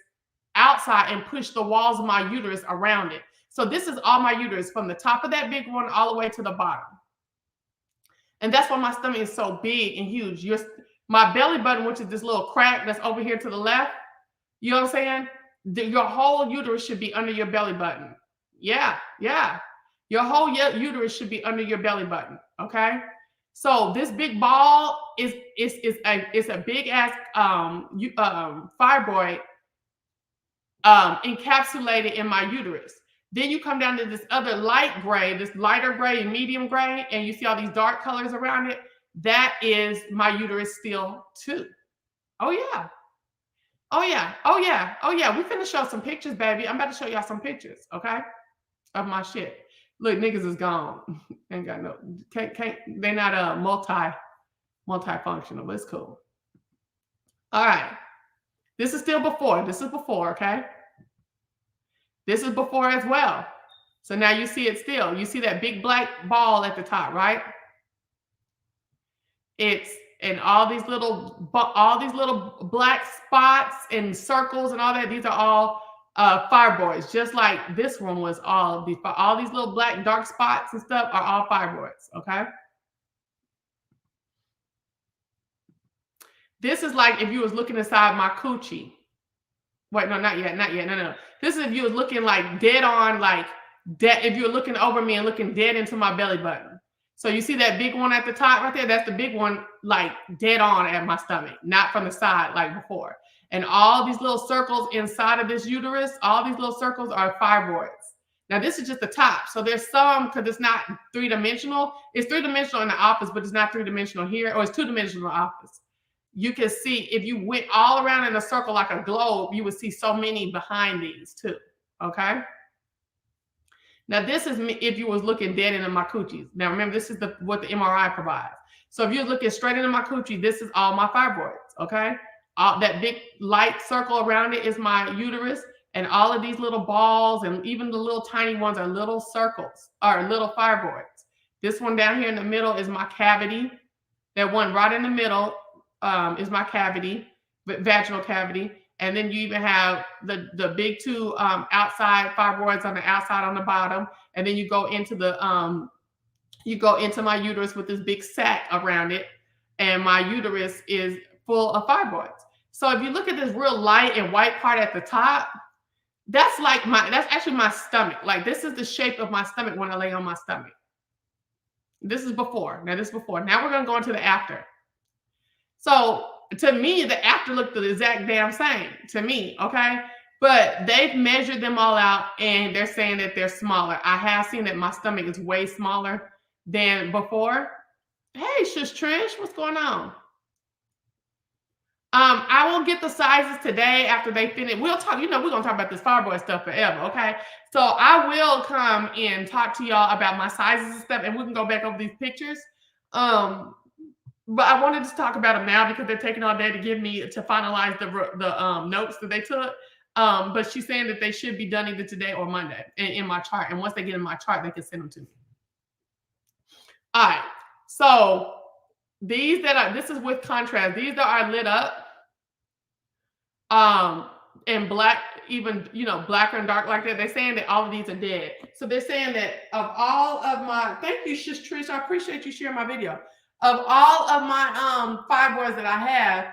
outside and pushed the walls of my uterus around it. So this is all my uterus from the top of that big one all the way to the bottom. And that's why my stomach is so big and huge. My belly button, which is this little crack that's over here to the left, you know what I'm saying? Your whole uterus should be under your belly button. Yeah. Your whole uterus should be under your belly button. Okay. So this big ball is a big ass fibroid encapsulated in my uterus. Then you come down to this other light gray, this lighter gray and medium gray, and you see all these dark colors around it. That is my uterus still too. Oh yeah. We finna show some pictures, baby. I'm about to show y'all some pictures, okay? Of my shit. Look, niggas is gone. Ain't got no, can't, they're not multifunctional, but it's cool. All right. This is still before. This is before, okay? This is before as well. So now you see it still. You see that big black ball at the top, right? And all these little black spots and circles and all that. These are all fibroids. Just like this one was all these little black dark spots and stuff are all fibroids. Okay. This is like if you was looking inside my coochie. Wait, no, not yet. No. This is if you was looking like dead on, like dead. If you were looking over me and looking dead into my belly button. So you see that big one at the top right there? That's the big one, like dead on at my stomach, not from the side like before. And all these little circles inside of this uterus, all these little circles are fibroids. Now this is just the top. So there's some, because it's not three-dimensional. It's three-dimensional in the office, but it's not three-dimensional here, or it's two-dimensional in the office. You can see if you went all around in a circle like a globe, you would see so many behind these too, okay? Now, this is me if you was looking dead into my coochies. Now, remember, this is what the MRI provides. So if you're looking straight into my coochie, this is all my fibroids, okay? That big light circle around it is my uterus, and all of these little balls and even the little tiny ones are little circles, or little fibroids. This one down here in the middle is my cavity. That one right in the middle is my cavity, vaginal cavity. And then you even have the big two outside fibroids on the outside on the bottom. And then you go into my uterus with this big sac around it. And my uterus is full of fibroids. So if you look at this real light and white part at the top, that's actually my stomach. Like this is the shape of my stomach when I lay on my stomach. This is before. Now this is before. Now we're going to go into the after. So to me, the after looked the exact damn same to me, okay? But they've measured them all out and they're saying that they're smaller. I have seen that my stomach is way smaller than before. Hey, Shush Trish, what's going on? I will get the sizes today after they finish. We'll talk, we're gonna talk about this fibroid stuff forever, okay? So I will come and talk to y'all about my sizes and stuff, and we can go back over these pictures. But I wanted to talk about them now because they're taking all day to give me to finalize the notes that they took. But she's saying that they should be done either today or Monday in my chart. And once they get in my chart, they can send them to me. All right. So these this is with contrast. These that are lit up in black, even, blacker and dark like that. They're saying that all of these are dead. So they're saying that of all of my, thank you, Trish. I appreciate you sharing my video. Of all of my fibroids that I have,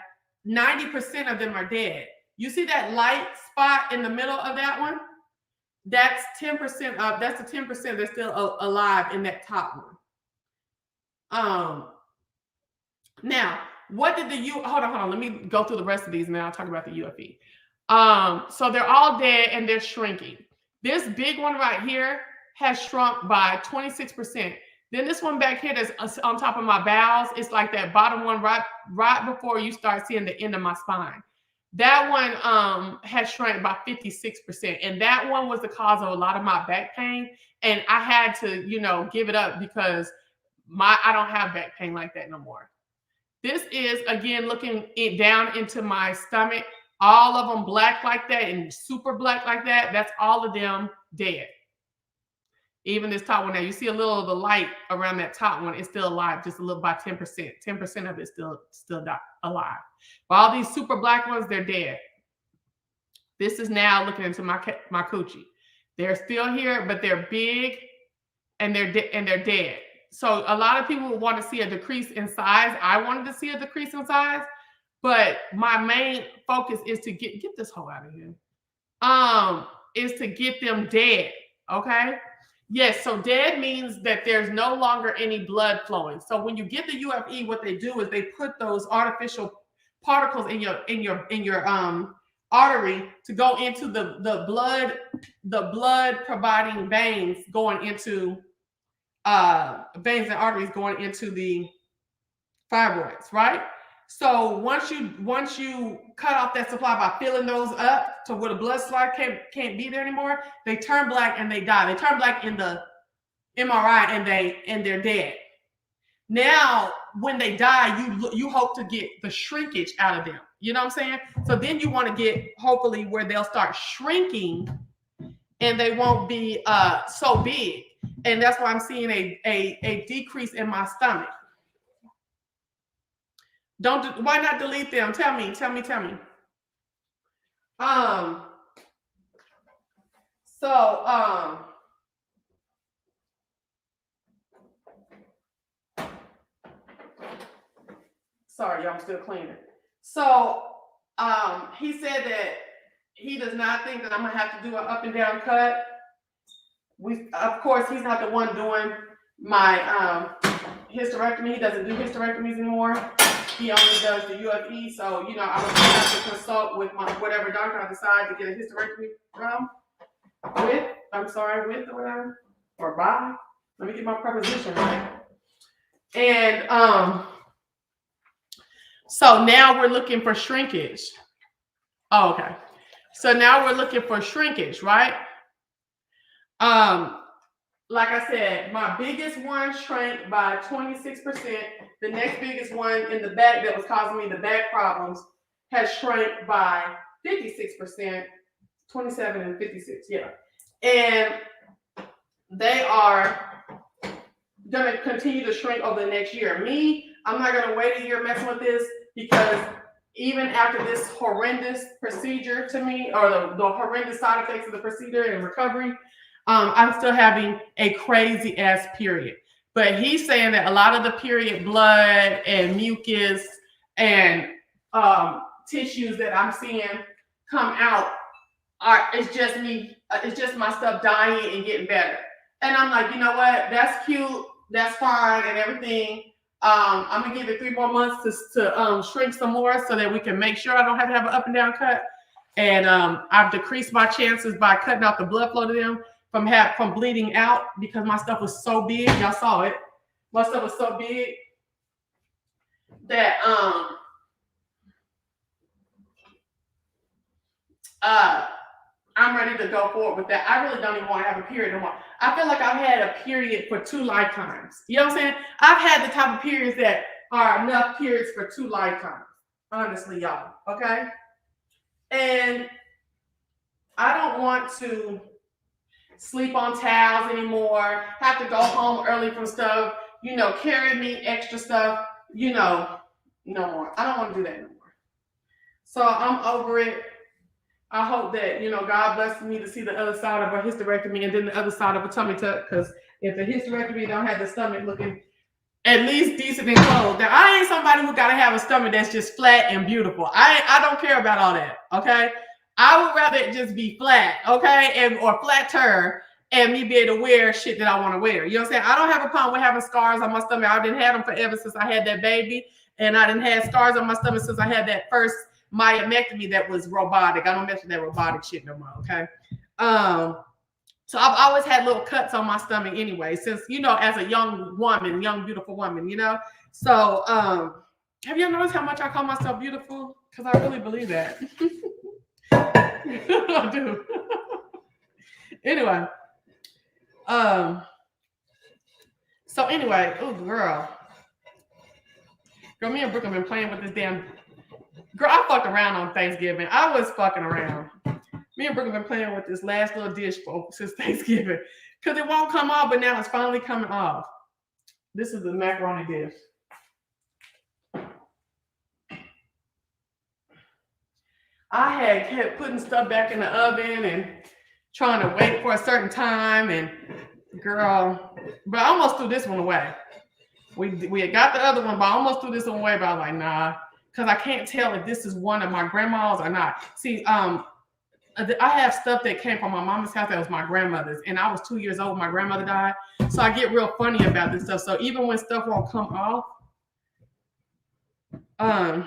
90% of them are dead. You see that light spot in the middle of that one? That's 10% of, that's the 10% that's still alive in that top one. Now, what did hold on, let me go through the rest of these and then I'll talk about the UFE. So they're all dead and they're shrinking. This big one right here has shrunk by 26%. Then this one back here that's on top of my bowels, it's like that bottom one right before you start seeing the end of my spine. That one has shrunk by 56%. And that one was the cause of a lot of my back pain. And I had to, give it up because I don't have back pain like that no more. This is, again, looking down into my stomach. All of them black like that and super black like that. That's all of them dead. Even this top one now, you see a little of the light around that top one. It's still alive, just a little by 10%. 10% of it still alive. But all these super black ones, they're dead. This is now looking into my coochie. They're still here, but they're big and they're dead. So a lot of people want to see a decrease in size. I wanted to see a decrease in size, but my main focus is to get this hoe out of here. Is to get them dead. Okay. Yes, so dead means that there's no longer any blood flowing. So when you get the UFE, what they do is they put those artificial particles in your artery to go into the blood providing veins going into veins and arteries going into the fibroids, right? So once you cut off that supply by filling those up to where the blood supply can't be there anymore, they turn black and they die. They turn black in the MRI and they're dead. Now, when they die, you hope to get the shrinkage out of them. You know what I'm saying? So then you want to get hopefully where they'll start shrinking and they won't be so big. And that's why I'm seeing a decrease in my stomach. Why not delete them? Tell me. Sorry, y'all, I'm still cleaning. So, he said that he does not think that I'm gonna have to do an up and down cut. Of course, he's not the one doing my hysterectomy. He doesn't do hysterectomies anymore. He only does the UFE. So, I would have to consult with whatever doctor I decide to get a hysterectomy from. With or whatever, or by. Let me get my preposition right. And so now we're looking for shrinkage. Oh, okay. So now we're looking for shrinkage, right? Like I said, my biggest one shrank by 26%. The next biggest one in the back that was causing me the back problems has shrank by 56%, 27 and 56, yeah. And they are going to continue to shrink over the next year. Me, I'm not going to wait a year messing with this because even after this horrendous procedure to me, or the horrendous side effects of the procedure and recovery, I'm still having a crazy ass period. But he's saying that a lot of the period blood and mucus and tissues that I'm seeing come out it's just me, it's just my stuff dying and getting better. And I'm like, you know what? That's cute, that's fine and everything. I'm gonna give it 3 more months to shrink some more so that we can make sure I don't have to have an up and down cut. And I've decreased my chances by cutting out the blood flow to them from bleeding out because my stuff was so big. Y'all saw it. My stuff was so big that I'm ready to go forward with that. I really don't even want to have a period no more. I feel like I've had a period for 2 lifetimes. You know what I'm saying? I've had the type of periods that are enough periods for 2 lifetimes. Honestly, y'all. Okay? And I don't want to sleep on towels anymore, have to go home early from stuff, carry me extra stuff, no more. I don't want to do that no more. So I'm over it. I hope that, God blesses me to see the other side of a hysterectomy and then the other side of a tummy tuck. Because if the hysterectomy don't have the stomach looking at least decent and clothed, now I ain't somebody who got to have a stomach that's just flat and beautiful. I don't care about all that, okay? I would rather it just be flat, okay? Or flatter and me be able to wear shit that I want to wear. You know what I'm saying? I don't have a problem with having scars on my stomach. I didn't have them forever since I had that baby. And I didn't have scars on my stomach since I had that first myomectomy that was robotic. I don't mention that robotic shit no more, okay? So I've always had little cuts on my stomach anyway, since, as a young woman, young, beautiful woman, So have you noticed how much I call myself beautiful? Because I really believe that. I do. Anyway. So anyway, oh girl, me and Brooke have been playing with this damn. Girl, I fucked around on Thanksgiving. I was fucking around. Me and Brooke have been playing with this last little dish since Thanksgiving. Because it won't come off, but now it's finally coming off. This is the macaroni dish. I had kept putting stuff back in the oven and trying to wait for a certain time. And girl, but I almost threw this one away. We had got the other one, but I almost threw this one away. But I was like, nah. Because I can't tell if this is one of my grandma's or not. See, I have stuff that came from my mama's house that was my grandmother's, and I was 2 years old when my grandmother died. So I get real funny about this stuff. So even when stuff won't come off, I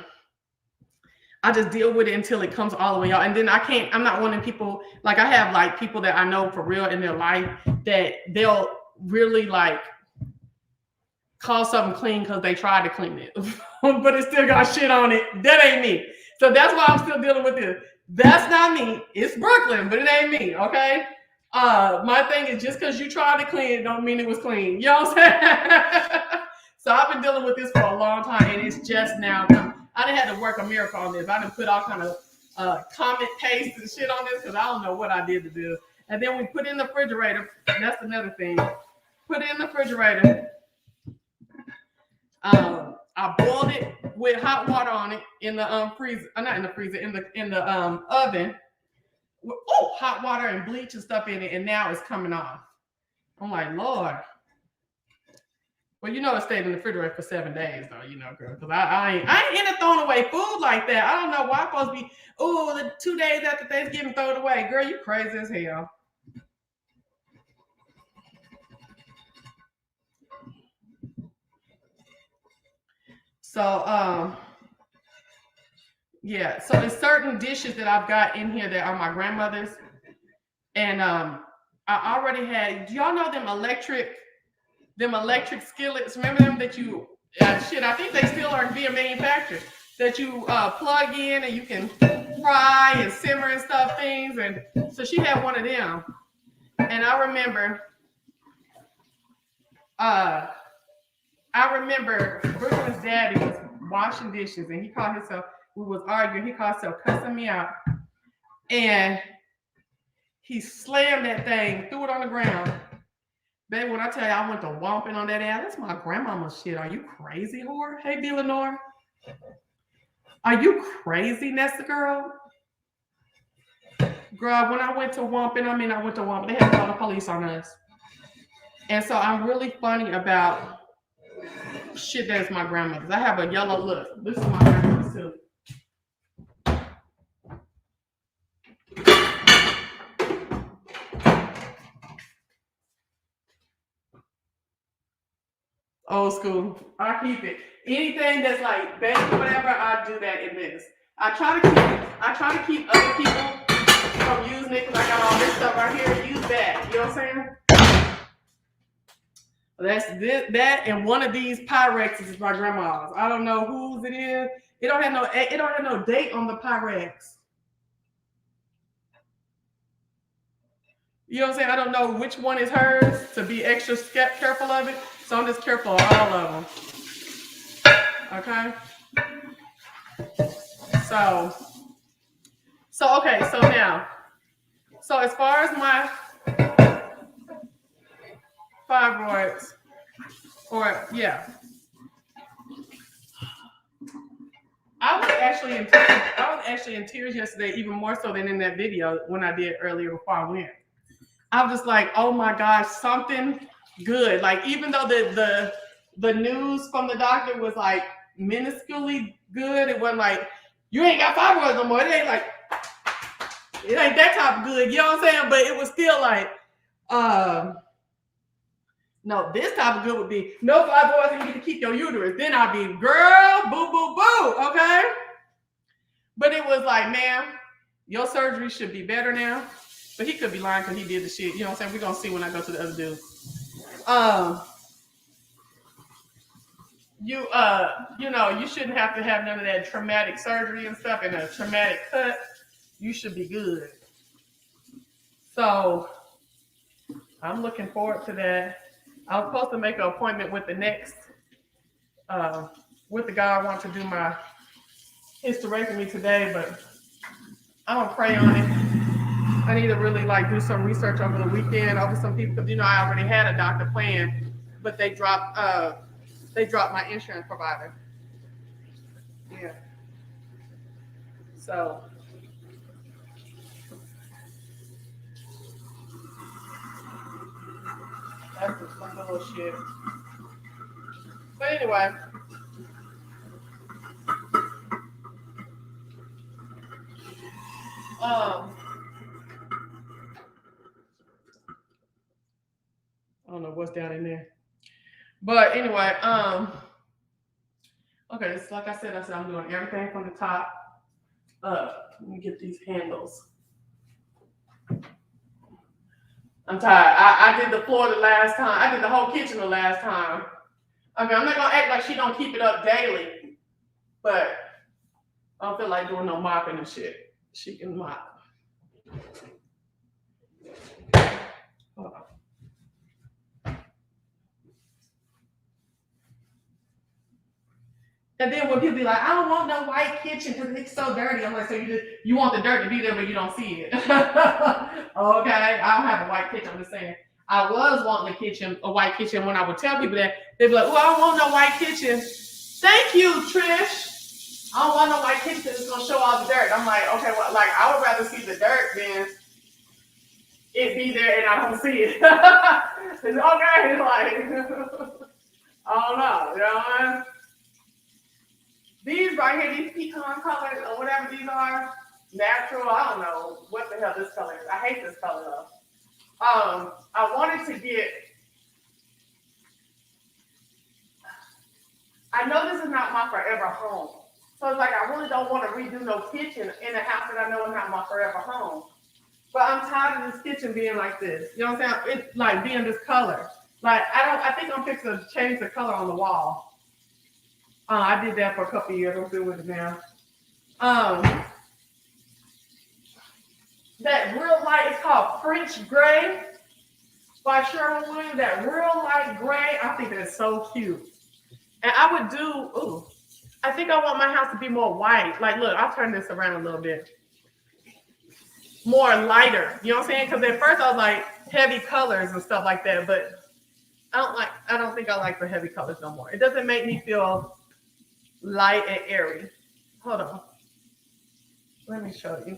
just deal with it until it comes all the way out. And then I'm not one of people, like I have like people that I know for real in their life that they'll really like call something clean because they tried to clean it, but it still got shit on it. That ain't me. So that's why I'm still dealing with this. That's not me. It's Brooklyn, but it ain't me, okay? My thing is just because you tried to clean it don't mean it was clean. You know what I'm saying? So I've been dealing with this for a long time, and it's just now coming. I done had to work a miracle on this. I done put all kind of comment paste and shit on this because I don't know what I did to do. And then we put it in the refrigerator. That's another thing. Put it in the refrigerator. I boiled it with hot water on it in the freezer. Not in the freezer, in the oven. Hot water and bleach and stuff in it, and now it's coming off. I'm like, Lord. Well, it stayed in the refrigerator for 7 days, though, girl. Because I ain't into throwing away food like that. I don't know why I'm supposed to be, the 2 days after Thanksgiving, throw it away. Girl, you crazy as hell. So, yeah. So there's certain dishes that I've got in here that are my grandmother's. And I already had, do y'all know them electric skillets? Remember them that you, I think they still are being manufactured, that you plug in and you can fry and simmer and stuff things. And so she had one of them. And I remember Brooklyn's daddy was washing dishes and we was arguing, he called himself cussing me out. And he slammed that thing, threw it on the ground. Baby, when I tell you I went to whomping on that ass, that's my grandmama's shit. Are you crazy, whore? Hey, B. Lenore. Are you crazy, Nessa girl? Girl, when I went to whomping, they had to call the police on us. And so I'm really funny about shit that's my grandmother's. I have a yellow look. This is my grandmother's too. Old school. I keep it. Anything that's like baked or whatever, I do that in this. I try to keep other people from using it because I got all this stuff right here. Use that. You know what I'm saying? That's that, and one of these Pyrex is my grandma's. I don't know whose it is. It don't have no date on the Pyrex. You know what I'm saying? I don't know which one is hers to be extra careful of it. So I'm just careful of all of them. Okay. So okay. So now, so as far as my fibroids, or yeah, I was actually in tears. I was actually in tears yesterday, even more so than in that video when I did earlier before I went. I was just like, oh my gosh, something good. Like even though the news from the doctor was like minusculely good, it wasn't like you ain't got fibroids no more. It ain't that type of good. You know what I'm saying? But it was still like, no, this type of good would be no fibroids and you get to keep your uterus. Then I'd be girl, boo, boo, boo. Okay. But it was like, ma'am, your surgery should be better now. But he could be lying because he did the shit. You know what I'm saying? We're going to see when I go to the other dude. You know, you shouldn't have to have none of that traumatic surgery and stuff and a traumatic cut. You should be good. So I'm looking forward to that. I was supposed to make an appointment with the next, with the guy I want to do my hysterectomy today, but I'm gonna pray on it. I need to really like do some research over the weekend over some people because you know I already had a doctor plan, but they dropped my insurance provider. Yeah. So that's just some bullshit. But anyway. I don't know what's down in there. But anyway, okay, so like I said I'm doing everything from the top up. Let me get these handles. I'm tired. I did the floor the last time. I did the whole kitchen the last time. I mean, I'm not gonna act like she don't keep it up daily, but I don't feel like doing no mopping and shit. She can mop. Hold on. And then when people be like, I don't want no white kitchen because it's so dirty. I'm like, so you want the dirt to be there, but you don't see it. Okay, I don't have a white kitchen. I'm just saying. I was wanting a white kitchen when I would tell people that. They'd be like, oh, I don't want no white kitchen. Thank you, Trish. I don't want no white kitchen because it's gonna show all the dirt. I'm like, okay, well, like I would rather see the dirt than it be there and I don't see it. It's okay, like I don't know, you know what I mean? These right here, these pecan colors or whatever these are, natural. I don't know what the hell this color is. I hate this color though. I wanted to get. I know this is not my forever home, so it's like I really don't want to redo no kitchen in a house that I know is not my forever home. But I'm tired of this kitchen being like this. You know what I'm saying? It's like being this color. Like I think I'm fixing to change the color on the wall. I did that for a couple of years. I'm good with it now. That real light is called French Gray by Sherwin-Williams. That real light gray, I think that's so cute. And I would do, I think I want my house to be more white. Like, look, I'll turn this around a little bit. More lighter. You know what I'm saying? Because at first I was like heavy colors and stuff like that, but I don't think I like the heavy colors no more. It doesn't make me feel light and airy. Hold on. Let me show you.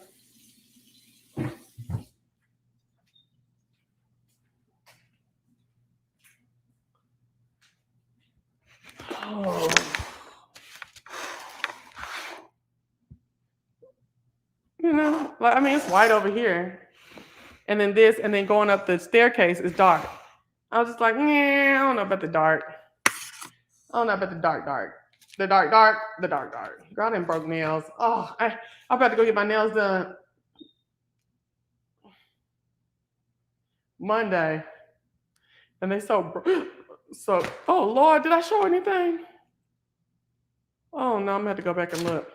Oh. You know, like, I mean, it's white over here. And then this, and then going up the staircase is dark. I was just like, nah, I don't know about the dark. I don't know about the dark. The dark. Girl, I done broke nails. Oh, I'm about to go get my nails done Monday. And they so, oh Lord, did I show anything? Oh no, I'm gonna have to go back and look.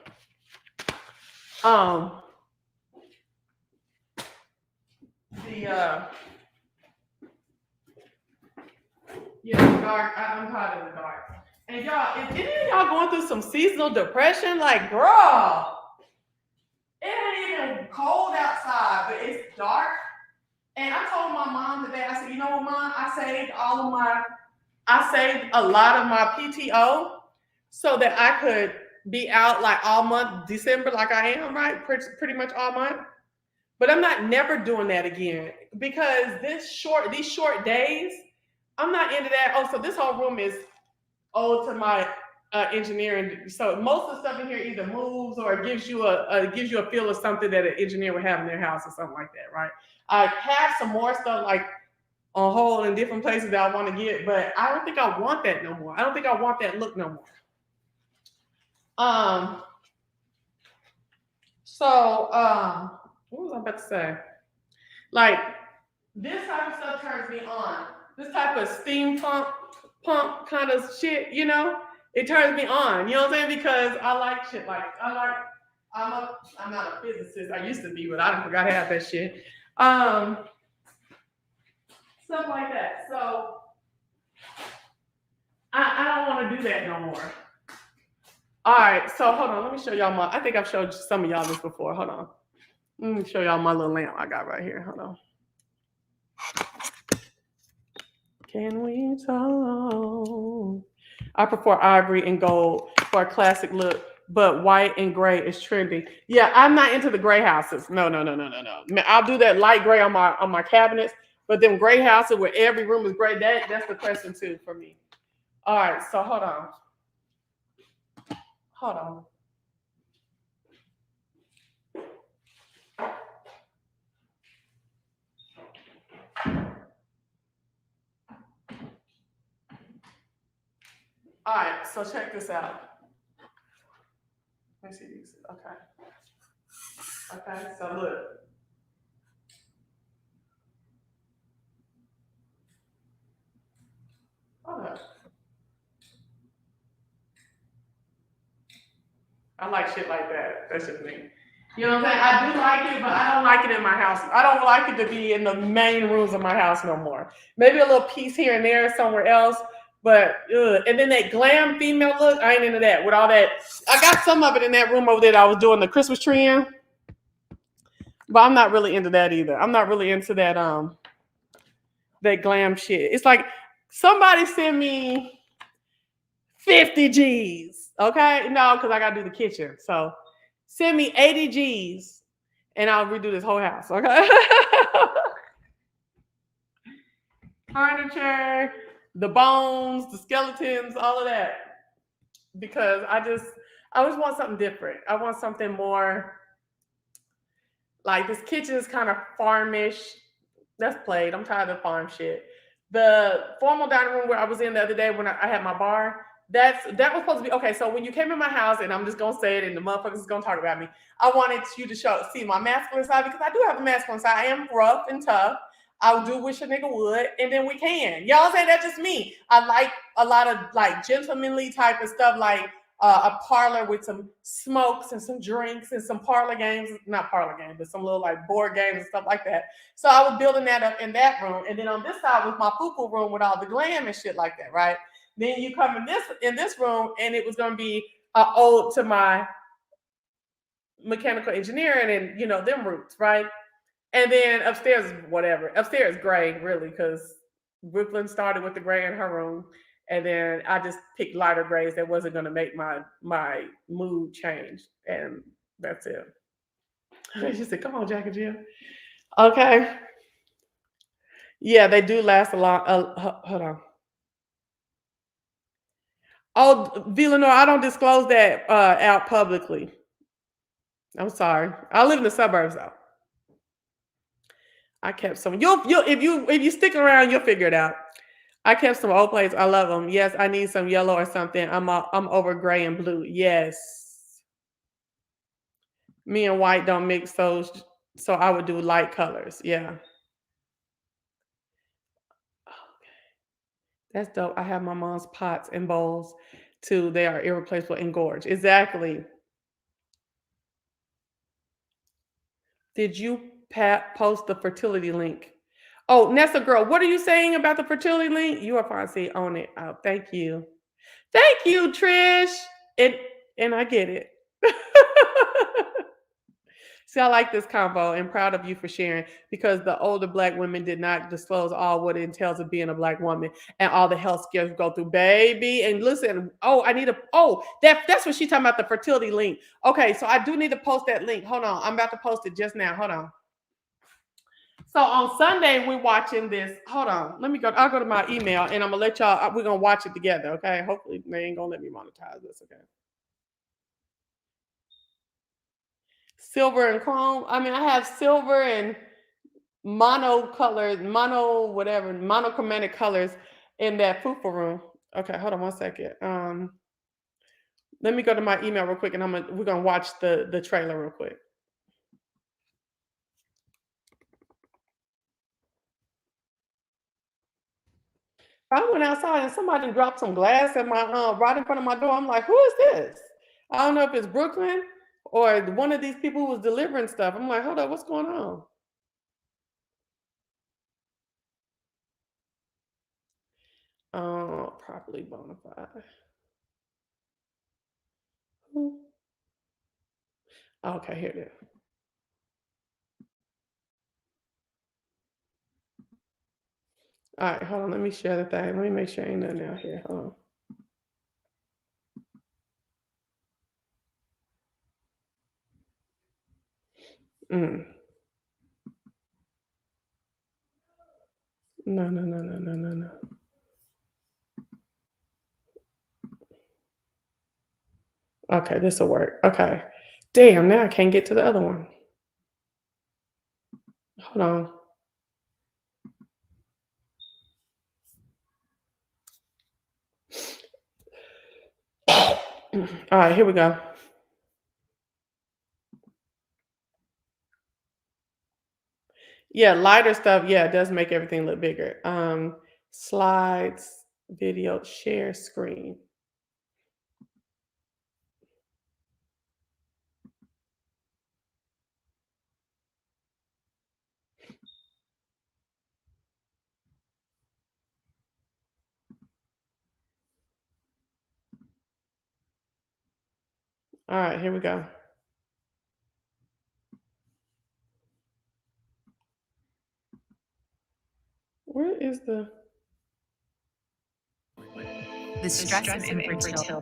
Yeah, dark. I'm tired of the dark. And y'all, if any of y'all going through some seasonal depression, like, girl, it ain't even cold outside, but it's dark. And I told my mom today, I said, you know what, Mom? I saved a lot of my PTO so that I could be out like all month, December, like I am, right? Pretty much all month. But I'm not never doing that again because these short days, I'm not into that. Oh, so this whole room is owed to my engineering. So most of the stuff in here either moves or gives you a feel of something that an engineer would have in their house or something like that, right? I have some more stuff like on hold in different places that I want to get, but I don't think I want that no more. I don't think I want that look no more. What was I about to say? Like, this type of stuff turns me on. This type of steampunk pump kind of shit, you know, it turns me on. You know what I'm saying? Because I like shit like I'm not a physicist. I used to be, but I forgot half that shit. Stuff like that. So I don't want to do that no more. All right, so hold on. Let me show y'all I think I've showed some of y'all this before. Hold on. Let me show y'all my little lamp I got right here. Hold on. Can we talk? I prefer ivory and gold for a classic look, but white and gray is trendy. Yeah, I'm not into the gray houses. No. I'll do that light gray on my cabinets, but them gray houses where every room is gray, that's the question too for me. All right, so hold on. All right, so check this out. Let me see these. Okay, so look. Hold up. I like shit like that. That's just me. You know what I'm saying? I do like it, but I don't like it in my house. I don't like it to be in the main rooms of my house no more. Maybe a little piece here and there somewhere else, but and then that glam female look, I ain't into that. With all that, I got some of it in that room over there that I was doing the Christmas tree in, but I'm not really into that either. I'm not really into that that glam shit. It's like somebody send me 50 G's, okay? No, because I gotta do the kitchen. So send me 80 G's and I'll redo this whole house, okay? Furniture, the bones, the skeletons, all of that. Because I just want something different. I want something more like this kitchen is kind of farmish. That's played. I'm tired of farm shit. The formal dining room where I was in the other day when I had my bar, that was supposed to be okay. So when you came in my house, and I'm just gonna say it, and the motherfuckers is gonna talk about me, I wanted you to see my masculine side because I do have a masculine side. I am rough and tough. I do wish a nigga would, and then we can. Y'all say that's just me. I like a lot of like gentlemanly type of stuff, like a parlor with some smokes and some drinks and some parlor games, not parlor games, but some little like board games and stuff like that. So I was building that up in that room, and then on this side was my poo-poo room with all the glam and shit like that, right? Then you come in this room, and it was gonna be ode to my mechanical engineering and them roots, right? And then upstairs, whatever. Upstairs, gray, really, because Brooklyn started with the gray in her room, and then I just picked lighter grays that wasn't gonna make my mood change, and that's it. She said, "Come on, Jack and Jill." Okay. Yeah, they do last a long. Hold on. Oh, Villanor, I don't disclose that out publicly. I'm sorry. I live in the suburbs though. I kept some. You'll if you stick around, you'll figure it out. I kept some old plates. I love them. Yes, I need some yellow or something. I'm over gray and blue. Yes. Me and white don't mix those, so I would do light colors. Yeah. That's dope. I have my mom's pots and bowls too. They are irreplaceable and gorge. Exactly. Did you post the fertility link? Oh, Nessa girl, what are you saying about the fertility link? You are fine. See, on it. Oh, thank you. Thank you, Trish. And I get it. See, I like this combo and proud of you for sharing because the older Black women did not disclose all what it entails of being a Black woman and all the health scares go through, baby. And listen, that's what she's talking about, the fertility link. Okay, so I do need to post that link. Hold on, I'm about to post it just now. Hold on. So on Sunday, we're watching this. Hold on, let me go. I'll go to my email and I'm gonna let y'all, we're gonna watch it together, okay? Hopefully, they ain't gonna let me monetize this, okay? Silver and chrome. I mean, I have silver and monochromatic colors in that fufu room. Okay, hold on one second. Let me go to my email real quick, and we're gonna watch the trailer real quick. I went outside and somebody dropped some glass at my right in front of my door. I'm like, who is this? I don't know if it's Brooklyn or one of these people who was delivering stuff. I'm like, hold up, what's going on? Properly bona fide. Okay, here it is. All right, hold on. Let me share the thing. Let me make sure ain't nothing out here. Hold on. No. Okay, this will work. Okay. Damn, now I can't get to the other one. Hold on. All right, here we go. Yeah, lighter stuff. Yeah, it does make everything look bigger. Slides, video, share screen. All right, here we go. Where is the stress of infertility?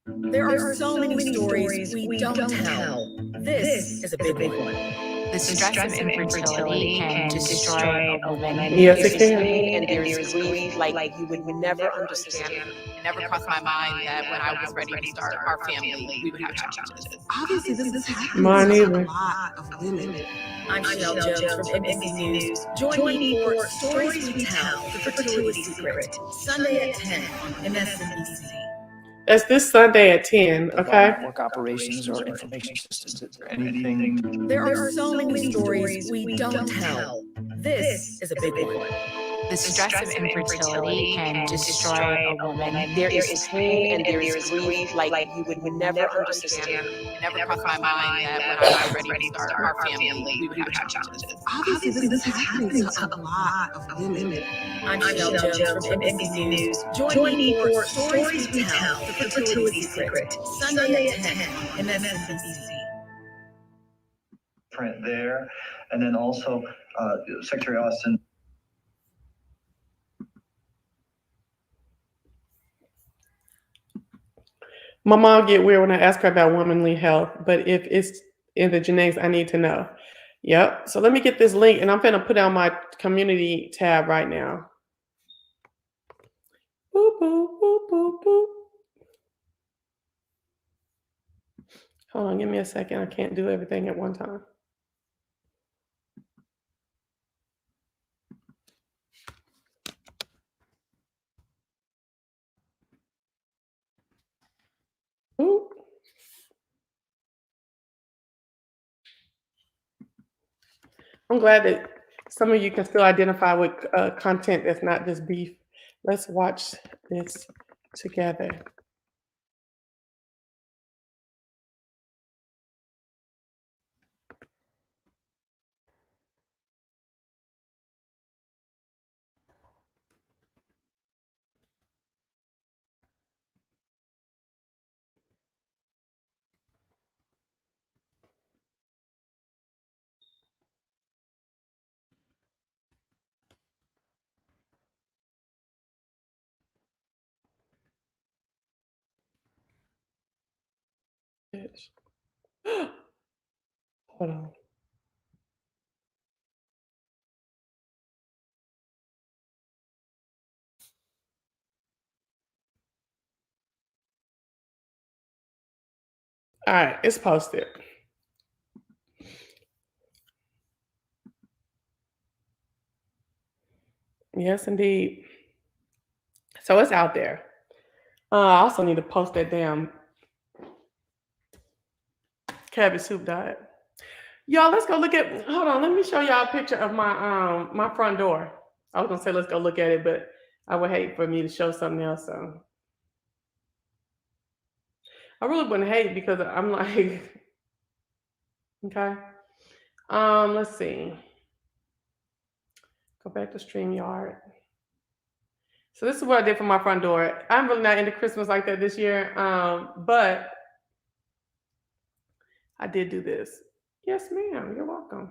There are so many stories we don't tell. This is a big one. The stress of infertility can destroy a woman. Yes, it There's can. pain and there's grief like you would never understand. It never crossed my mind that when I was ready to start our family, we would have challenges. Obviously, this is happening Mine to either. a lot of women. I'm Chanel Jones from NBC News. Join me for Stories We Tell, The Fertility Secret, Sunday at 10 on MSNBC. That's this Sunday at 10, okay? Network operations or information systems or anything. There are so many stories we don't tell. This is a big one. The stress of infertility can destroy a woman. There is pain and there is grief like you would never understand. It never crossed my mind that when I was ready to start our family, we would have challenges. Obviously, this is happening to a lot of women. I'm Chanel Jones from NBC News. Join me for Stories We Tell, The Fertility Secret, Sunday at 10 on MSNBC. Print there, and then also Secretary Austin. My mom get weird when I ask her about womanly health, but if it's in the genetics, I need to know. Yep. So let me get this link, and I'm gonna put it on my community tab right now. Boop, boop, boop, boop, boop. Hold on, give me a second. I can't do everything at one time. Boop. I'm glad that some of you can still identify with content that's not just beef. Let's watch this together. Bitch. Hold on. All right, it's posted. Yes, indeed. So it's out there. I also need to post that damn cabbage soup diet. Y'all, let's go look at. Hold on, let me show y'all a picture of my front door. I was gonna say let's go look at it, but I would hate for me to show something else. So I really wouldn't hate because I'm like, okay. Let's see. Go back to StreamYard. So this is what I did for my front door. I'm really not into Christmas like that this year, but I did do this. Yes, ma'am. You're welcome.